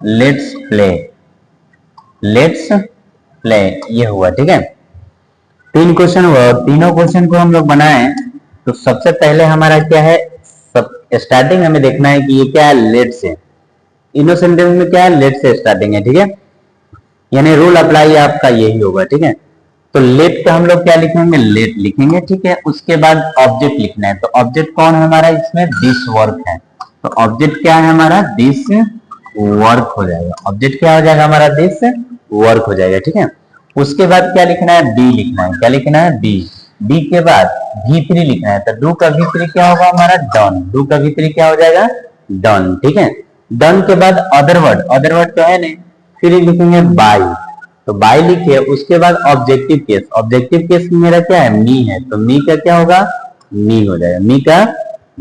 प्ले, लेट्स प्ले, ये हुआ। ठीक है, 3 क्वेश्चन हुआ और तीनों क्वेश्चन को हम लोग बनाए। तो सबसे पहले हमारा क्या है, स्टार्टिंग हमें देखना है कि ये क्या है, लेट से। इनो सेंटेंस में क्या है, लेट से स्टार्टिंग है। ठीक है, यानी रूल अप्लाई आपका यही होगा। ठीक है, तो लेट का हम लोग क्या लिखेंगे, लेट लिखेंगे। ठीक है, उसके बाद ऑब्जेक्ट लिखना है। तो ऑब्जेक्ट कौन है हमारा, इसमें दिस वर्क है। तो ऑब्जेक्ट क्या है हमारा, दिस वर्क हो जाएगा। ऑब्जेक्ट क्या हो जाएगा हमारा, दिस वर्क हो जाएगा। ठीक है, उसके बाद क्या लिखना है, बी लिखना है। क्या लिखना है, बी। बी के बाद V3 लिखना है। तो डू का V3 क्या होगा हमारा, डन। डू का V3 क्या हो जाएगा, डन। ठीक है, डन के बाद अदर वर्ड तो है नहीं, फिर लिखेंगे बाय। तो बाय लिखे, उसके बाद ऑब्जेक्टिव केस। ऑब्जेक्टिव केस मेरा क्या है, मी है। तो मी का क्या होगा, मी हो जाएगा। मी का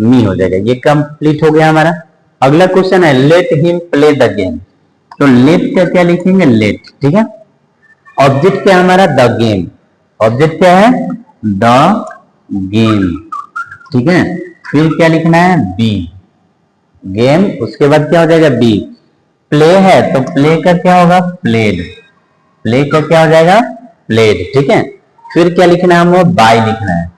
मी हो जाएगा। ये कंप्लीट हो गया हमारा। अगला क्वेश्चन है, let him play the game. तो लेट का क्या लिखेंगे, लेट। ठीक है, ऑब्जेक्ट क्या है हमारा, द गेम। ऑब्जेक्ट क्या है, द गेम। ठीक है, फिर क्या लिखना है, बी, गेम। उसके बाद क्या हो जाएगा, बी। प्ले है तो प्ले का क्या होगा, प्लेड। प्ले का क्या हो जाएगा, प्लेड। ठीक है, फिर क्या लिखना है, हमको बाय लिखना है।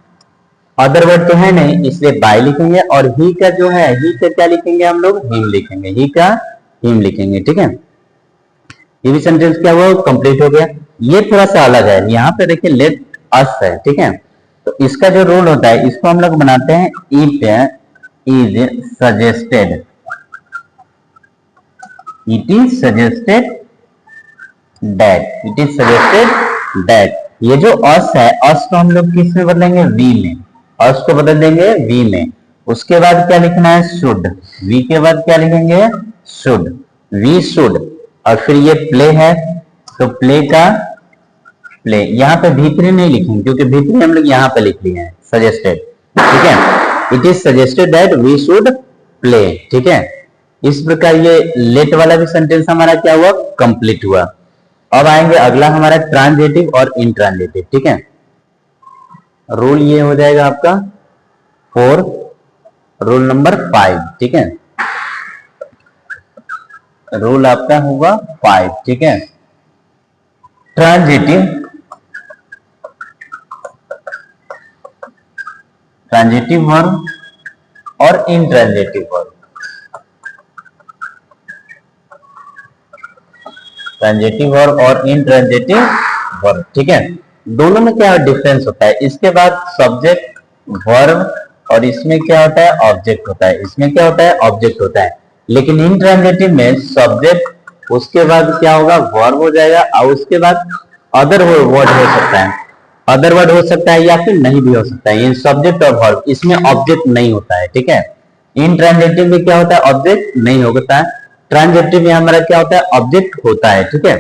अदर वर्ड तो है नहीं, इसलिए बाय लिखेंगे। और ही का जो है, ही का क्या लिखेंगे हम लोग, हिम लिखेंगे। ही का हिम लिखेंगे। ठीक है, ये भी सेंटेंस क्या हुआ, कंप्लीट हो गया। ये थोड़ा सा अलग है, यहाँ पे देखिए लेट अस है। ठीक है, तो इसका जो रूल होता है, इसको हम लोग बनाते हैं, if is suggested, it is suggested that, it is suggested that. ये जो अस है, अस को हम लोग किस में बदलेंगे, वी में। अस को बदल देंगे वी में। उसके बाद क्या लिखना है, शुड। वी के बाद क्या लिखेंगे, शुड, वी शुड। और फिर ये प्ले है, तो प्ले का प्ले, यहाँ पे V3 नहीं लिखेंगे, क्योंकि V3 हम लोग यहाँ पे लिख लिए हैं, सजेस्टेड। ठीक है, it is suggested that we should play. ठीक है, इस प्रकार ये लेट वाला भी सेंटेंस हमारा क्या हुआ, कंप्लीट हुआ। अब आएंगे अगला हमारा ट्रांजिटिव और इंट्रांजिटिव। ठीक है, रूल ये हो जाएगा आपका 4, रूल नंबर 5। ठीक है, रूल आपका होगा 5। ठीक है, ट्रांजिटिव, ट्रांजिटिव वर्ब और इंट्रांजिटिव वर्ब। ट्रांजिटिव वर्ब और इंट्रांजिटिव वर्ब। ठीक है, दोनों में क्या डिफरेंस होता है, इसके बाद सब्जेक्ट वर्ब, और इसमें क्या होता है, ऑब्जेक्ट होता है। इसमें क्या होता है, ऑब्जेक्ट होता है। लेकिन इंट्रांजिटिव में सब्जेक्ट, उसके बाद क्या होगा, वर्ब हो जाएगा, और उसके बाद अदर वर्ड हो सकता है। अदर वर्ड हो सकता है या फिर नहीं भी हो सकता है। ये सब्जेक्ट और वर्ब, इसमें ऑब्जेक्ट नहीं होता है। ठीक है, इंट्रांजिटिव में क्या होता है, ऑब्जेक्ट नहीं होता है। ट्रांजिटिव में हमारा क्या होता है, ऑब्जेक्ट होता है। ठीक है,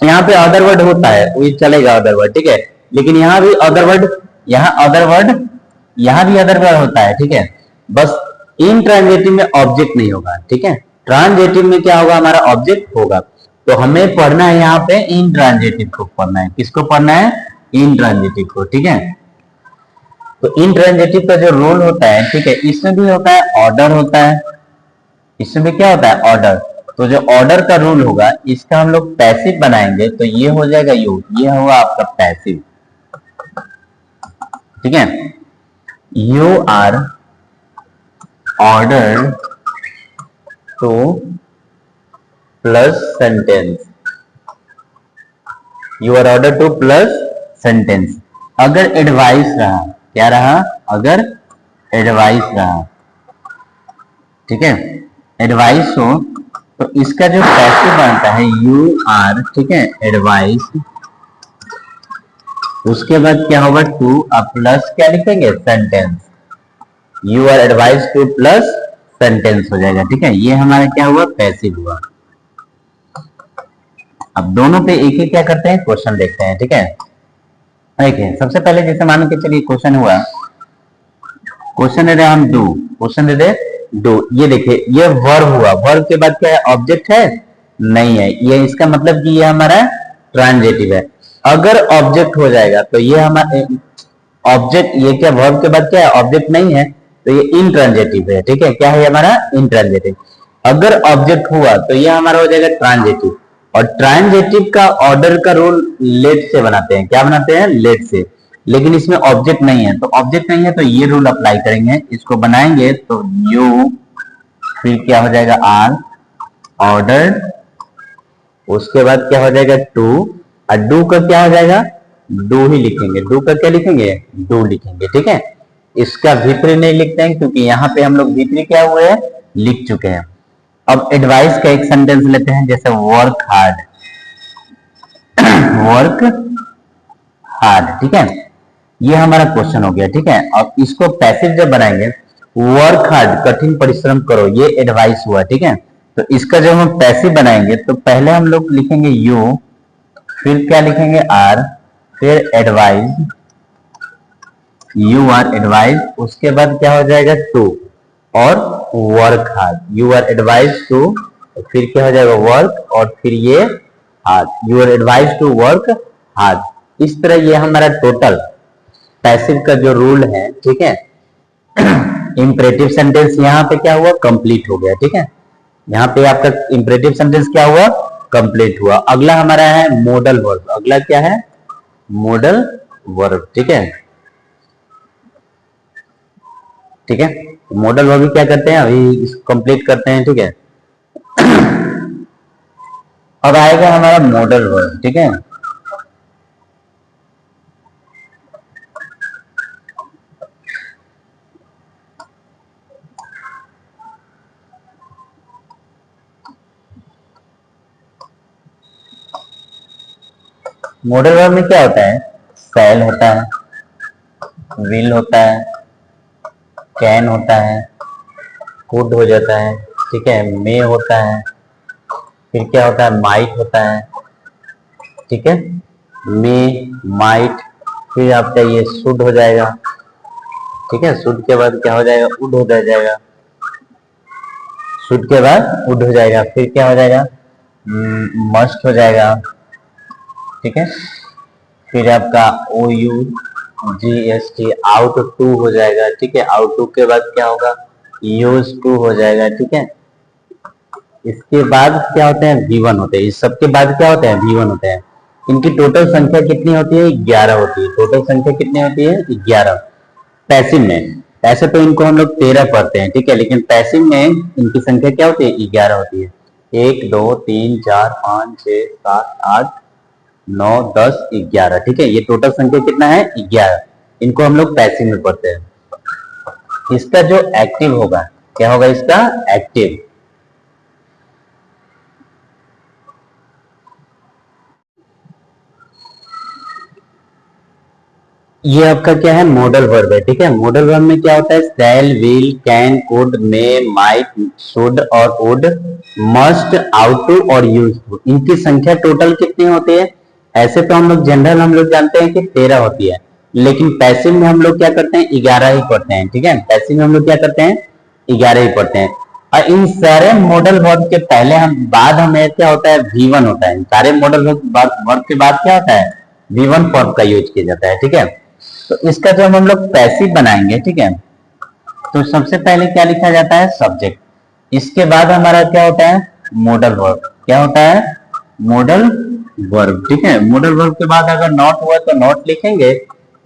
यहाँ पे अदर वर्ड होता है, वो चलेगा अदर वर्ड। ठीक है, लेकिन यहाँ भी अदर वर्ड, यहाँ अदर वर्ड, यहाँ भी अदर वर्ड होता है। ठीक है, बस इंट्रांजिटिव में ऑब्जेक्ट नहीं होगा। ठीक है, ट्रांजिटिव में क्या होगा, हमारा ऑब्जेक्ट होगा। तो हमें पढ़ना है यहाँ पे इंट्रांजिटिव को पढ़ना है। किसको पढ़ना है, इंट्रांजिटिव को। ठीक है, तो इंट्रांजिटिव का जो रूल होता है, ठीक है, इसमें भी होता है ऑर्डर होता है। इसमें भी क्या होता है, ऑर्डर। तो जो ऑर्डर का रूल होगा, इसका हम लोग पैसिव बनाएंगे, तो ये हो जाएगा यू, ये होगा आपका पैसिव। ठीक है, you are order to plus sentence, you are order to plus sentence. अगर एडवाइस रहा, क्या रहा, अगर एडवाइस रहा, ठीक है, एडवाइस हो, तो इसका जो पैसिव बनता है यू आर, ठीक है, एडवाइस। उसके बाद क्या होगा, टू, अब प्लस क्या लिखेंगे, sentence. You are advise to plus sentence हो जाएगा। ठीक है, ये हमारा क्या हुआ, पैसिव हुआ। अब दोनों पे एक एक क्या करते हैं, क्वेश्चन देखते हैं। ठीक है, देखिए सबसे पहले जैसे मान के चलिए क्वेश्चन हुआ, क्वेश्चन दे रहे हम डू, क्वेश्चन दे रहे डू। ये देखिए ये वर्ब हुआ, वर्ब के बाद क्या है, ऑब्जेक्ट है, नहीं है। ये इसका मतलब कि ये हमारा ट्रांजिटिव है। अगर ऑब्जेक्ट हो जाएगा तो ये हमारा ऑब्जेक्ट, ये क्या वर्ब के बाद क्या है, ऑब्जेक्ट नहीं है, तो ये इंट्रांजिटिव है। ठीक है, क्या है हमारा, इंट्रांजिटिव। अगर ऑब्जेक्ट हुआ तो ये हमारा हो जाएगा ट्रांजिटिव। और ट्रांजिटिव का ऑर्डर का रूल लेट से बनाते हैं, क्या बनाते हैं, लेट से। लेकिन इसमें ऑब्जेक्ट नहीं है, तो ऑब्जेक्ट नहीं है तो ये रूल अप्लाई करेंगे, इसको बनाएंगे तो यू, फिर क्या हो जाएगा आर, ऑर्डर, उसके बाद क्या हो जाएगा टू, और डू का क्या हो जाएगा, डू ही लिखेंगे। डू का क्या लिखेंगे, डू लिखेंगे। ठीक है, इसका भीतरी नहीं लिखते हैं क्योंकि यहाँ पे हम लोग भीतरी क्या हुए हैं, लिख चुके हैं। अब एडवाइस का एक सेंटेंस लेते हैं, जैसे वर्क हार्ड, वर्क हार्ड। ठीक है, ये हमारा क्वेश्चन हो गया। ठीक है, अब इसको पैसिव जब बनाएंगे, वर्क हार्ड, कठिन परिश्रम करो, ये एडवाइस हुआ। ठीक है, तो इसका जब हम पैसिव बनाएंगे तो पहले हम लोग लिखेंगे यू, फिर क्या लिखेंगे आर, फिर एडवाइस, यू आर एडवाइस, उसके बाद क्या हो जाएगा टू, और work hard, you are advise to, फिर क्या हो जाएगा वर्क, और फिर ये hard, you are advise to work hard. इस तरह ये हमारा टोटल पैसिव का जो रूल है। ठीक है, इंपरेटिव सेंटेंस यहाँ पे क्या हुआ, कंप्लीट हो गया। ठीक है, यहाँ पे आपका इंपरेटिव सेंटेंस क्या हुआ, कंप्लीट हुआ। अगला हमारा है मॉडल वर्ब। अगला क्या है, मॉडल वर्ब। ठीक है, ठीक है, मॉडल वर्ब क्या करते हैं, अभी इसको कंप्लीट करते हैं। ठीक है, अब आएगा हमारा मॉडल वर्ब। ठीक है, मॉडल वर्ब में क्या होता है, शैल होता है, विल होता है, कैन होता है, कुड हो जाता है। ठीक है, मे होता है, फिर क्या होता है, माइट होता है। ठीक है, मे, माइट, फिर आपका ये शुड हो जाएगा। ठीक है, शुड के बाद क्या हो जाएगा, उड हो जाएगा। शुड के बाद उड हो जाएगा, फिर क्या हो जाएगा, मस्ट हो जाएगा। ठीक है, फिर आपका O U G S T, out टू हो जाएगा। ठीक है, आउट टू के बाद क्या होगा, यूज टू हो जाएगा। ठीक है, इसके बाद क्या होते हैं, V1 होते हैं। इस सबके बाद क्या होते हैं, V1 होते हैं। इनकी टोटल संख्या कितनी होती है, 11 होती है। टोटल संख्या कितनी होती है, 11 पैसिव में। ऐसे तो इनको हम लोग 13 पढ़ते हैं। ठीक है, लेकिन पैसिव में इनकी संख्या क्या होती है, 11 होती है। 1 2 3 4 5 6 7 8 9 10 11। ठीक है, ये टोटल संख्या कितना है, 11। इनको हम लोग पैसिव में पढ़ते हैं। इसका जो एक्टिव होगा, क्या होगा इसका एक्टिव, ये आपका क्या है, मॉडल वर्ब है। ठीक है, मॉडल वर्ब में क्या होता है, shall, will, can, could, may, might, should और वुड, मस्ट, आउट टू और यूज टू। इनकी संख्या टोटल कितनी होती है, ऐसे तो हम लोग जनरल हम लोग जानते हैं कि 13 होती है, लेकिन पैसिव में हम लोग क्या करते हैं, 11 ही पढ़ते हैं। ठीक है, पैसिव में हम लोग क्या करते हैं, 11 ही पढ़ते हैं। और इन सारे मॉडल वर्ब के पहले हम बाद हमें क्या होता है, V1 होता है। सारे मॉडल वर्ब के बाद क्या होता है, V1 फॉर्म का यूज किया जाता है। ठीक है, तो इसका जब हम लोग पैसिव बनाएंगे, ठीक है, तो सबसे पहले क्या लिखा जाता है, सब्जेक्ट। इसके बाद हमारा क्या होता है, मॉडल वर्ब। क्या होता है, मॉडल वर्ब। ठीक है, मॉडल वर्ब के बाद अगर नॉट हुआ तो नॉट लिखेंगे।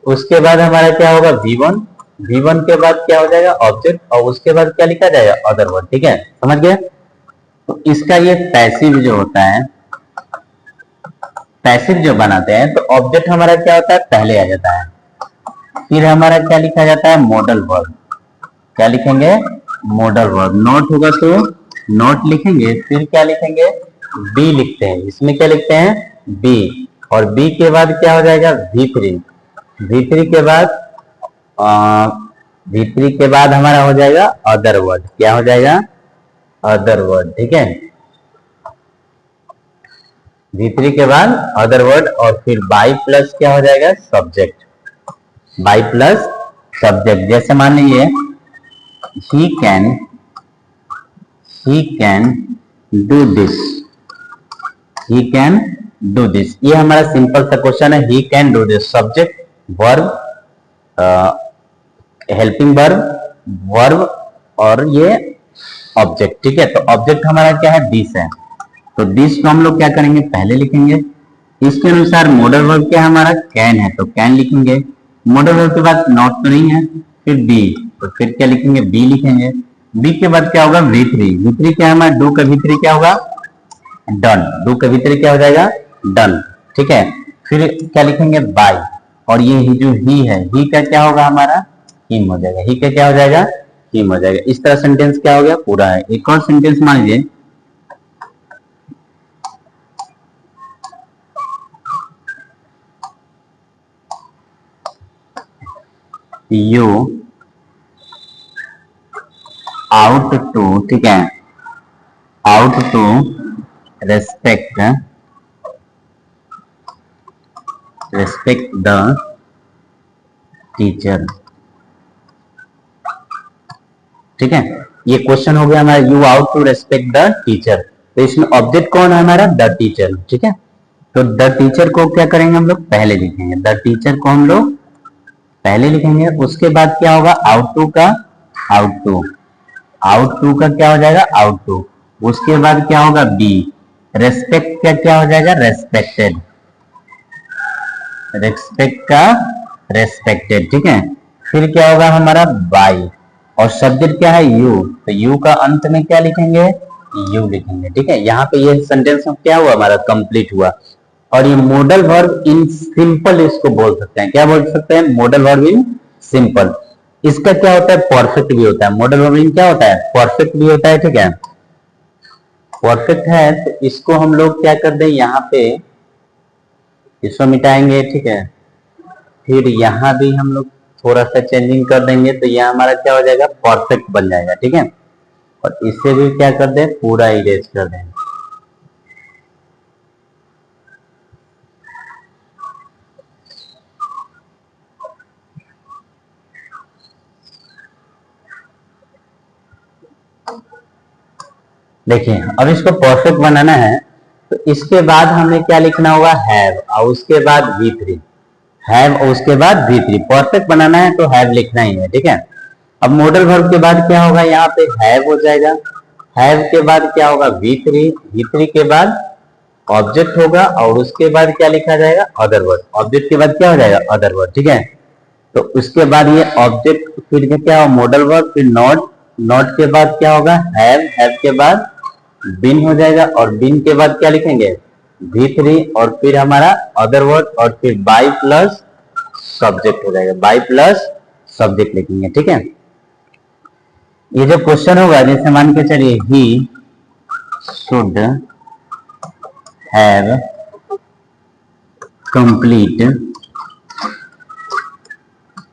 उसके बाद हमारा क्या होगा, V1। V1 के बाद क्या हो जाएगा, ऑब्जेक्ट, और उसके बाद क्या लिखा जाएगा, अदर वर्ब। ठीक है, समझ गए। तो इसका ये पैसिव जो होता है, पैसिव जो बनाते हैं, तो ऑब्जेक्ट हमारा क्या होता है, पहले आ जाता है। फिर हमारा क्या लिखा जाता है, मॉडल वर्ब। क्या लिखेंगे, मॉडल वर्ब। नोट होगा तो नोट लिखेंगे, फिर क्या लिखेंगे, बी लिखते हैं। इसमें क्या लिखते हैं, बी, और बी के बाद क्या हो जाएगा, V3। V3 के बाद V3 के बाद हमारा हो जाएगा अदर वर्ड, क्या हो जाएगा अदर वर्ड, ठीक है। V3 के बाद अदर वर्ड और फिर बाई प्लस क्या हो जाएगा सब्जेक्ट, बाई प्लस सब्जेक्ट। जैसे मान लीजिए he can do this, he can do this, ये हमारा सिंपल सा क्वेश्चन है। he can do this subject verb helping verb और ये ऑब्जेक्ट, ठीक है। तो ऑब्जेक्ट हमारा क्या है दिस है, तो दिस को हम लोग क्या करेंगे पहले लिखेंगे। इसके अनुसार मॉडल वर्ब क्या हमारा कैन है, तो कैन लिखेंगे। मॉडल वर्ब के बाद नॉट तो नहीं है, फिर बी, तो फिर क्या लिखेंगे बी लिखेंगे। बी के बाद क्या होगा V3 क्या है हमारा डू का V3 क्या होगा डन, डू का V3 क्या हो जाएगा डन, ठीक है। फिर क्या लिखेंगे बाय, और ये जो ही है ही का क्या होगा हमारा हिम हो जाएगा, ही का क्या हो जाएगा हिम हो जाएगा। इस तरह सेंटेंस क्या हो गया पूरा है। एक और सेंटेंस मान लीजिए यू आउट टू, ठीक है, ought to respect the teacher, ठीक है। ये क्वेश्चन हो गया हमारा you ought to respect the teacher, तो इसमें ऑब्जेक्ट कौन है हमारा द टीचर, ठीक है। तो द टीचर को क्या करेंगे हम लोग पहले लिखेंगे, द टीचर को हम लोग पहले लिखेंगे। उसके बाद क्या होगा आउट टू का आउट टू का क्या हो जाएगा आउट टू। उसके बाद क्या होगा बी, रेस्पेक्ट का क्या हो जाएगा रेस्पेक्टेड, रेस्पेक्ट का रेस्पेक्टेड, ठीक है। फिर क्या होगा हमारा बाई, और सब्जेक्ट क्या है यू, तो यू का अंत में क्या लिखेंगे यू लिखेंगे, ठीक है। यहाँ पे ये सेंटेंस क्या हुआ हमारा कंप्लीट हुआ। और ये मॉडल वर्ब इन सिंपल इसको बोल सकते हैं, क्या बोल सकते हैं मॉडल वर्ब इन सिंपल। इसका क्या होता है परफेक्ट भी होता है, मॉडल वर्ब इन क्या होता है परफेक्ट भी होता है, ठीक है। परफेक्ट है तो इसको हम लोग क्या कर दें यहाँ पे इसको मिटाएंगे, ठीक है। फिर यहाँ भी हम लोग थोड़ा सा चेंजिंग कर देंगे तो यह हमारा क्या हो जाएगा परफेक्ट बन जाएगा, ठीक है। और इसे भी क्या कर दें पूरा इरेज कर दें। देखिए अब इसको परफेक्ट बनाना है तो इसके बाद हमें क्या लिखना होगा हैव, और उसके बाद V3 हैव, और उसके बाद V3। परफेक्ट बनाना है तो हैव लिखना ही है, ठीक है। अब मॉडल वर्ब के बाद क्या होगा यहाँ पे हैव हो जाएगा, हैव के बाद क्या होगा V3 के बाद ऑब्जेक्ट होगा, और उसके बाद क्या लिखा जाएगा अदर वर्ड, ऑब्जेक्ट के बाद क्या हो जाएगा अदर वर्ड, ठीक है। तो उसके बाद ये ऑब्जेक्ट फिर क्या होगा मॉडल वर्ब, फिर नॉट के बाद क्या होगा हैव के बाद बिन हो जाएगा, और बिन के बाद क्या लिखेंगे V3, और फिर हमारा अदर वर्ड, और फिर बाई प्लस सब्जेक्ट हो जाएगा, बाई प्लस सब्जेक्ट लिखेंगे, ठीक है। ये जो क्वेश्चन होगा जैसे मान के चलिए he should have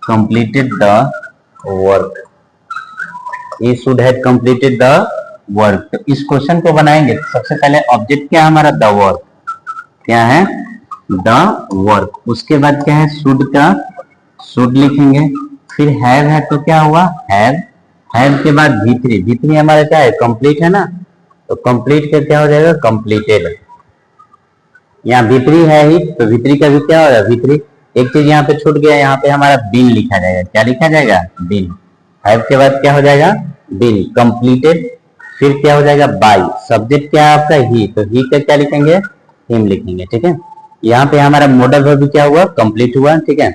completed the work, he should have completed the work। तो इस क्वेश्चन को बनाएंगे तो सबसे पहले ऑब्जेक्ट क्या है हमारा द वर्क, क्या है द वर्क। उसके बाद क्या है शुड का शुड लिखेंगे, फिर है तो क्या हुआ हैव के बाद V3 हमारा क्या है कंप्लीट है ना, तो कंप्लीट का क्या हो जाएगा कंप्लीटेड। यहाँ V3 है ही तो V3 का भी क्या होगा V3। एक चीज यहाँ पे छूट गया, यहाँ पे हमारा बिन लिखा जाएगा, क्या लिखा जाएगा बिन। हैव के बाद क्या हो जाएगा बिन कंप्लीटेड, फिर क्या हो जाएगा बाई, सब्जेक्ट क्या है आपका ही, तो ही का क्या लिखेंगे हिम लिखेंगे, ठीक है। यहाँ पे हमारा मॉडल वर्ब क्या हुआ कंप्लीट हुआ, ठीक है।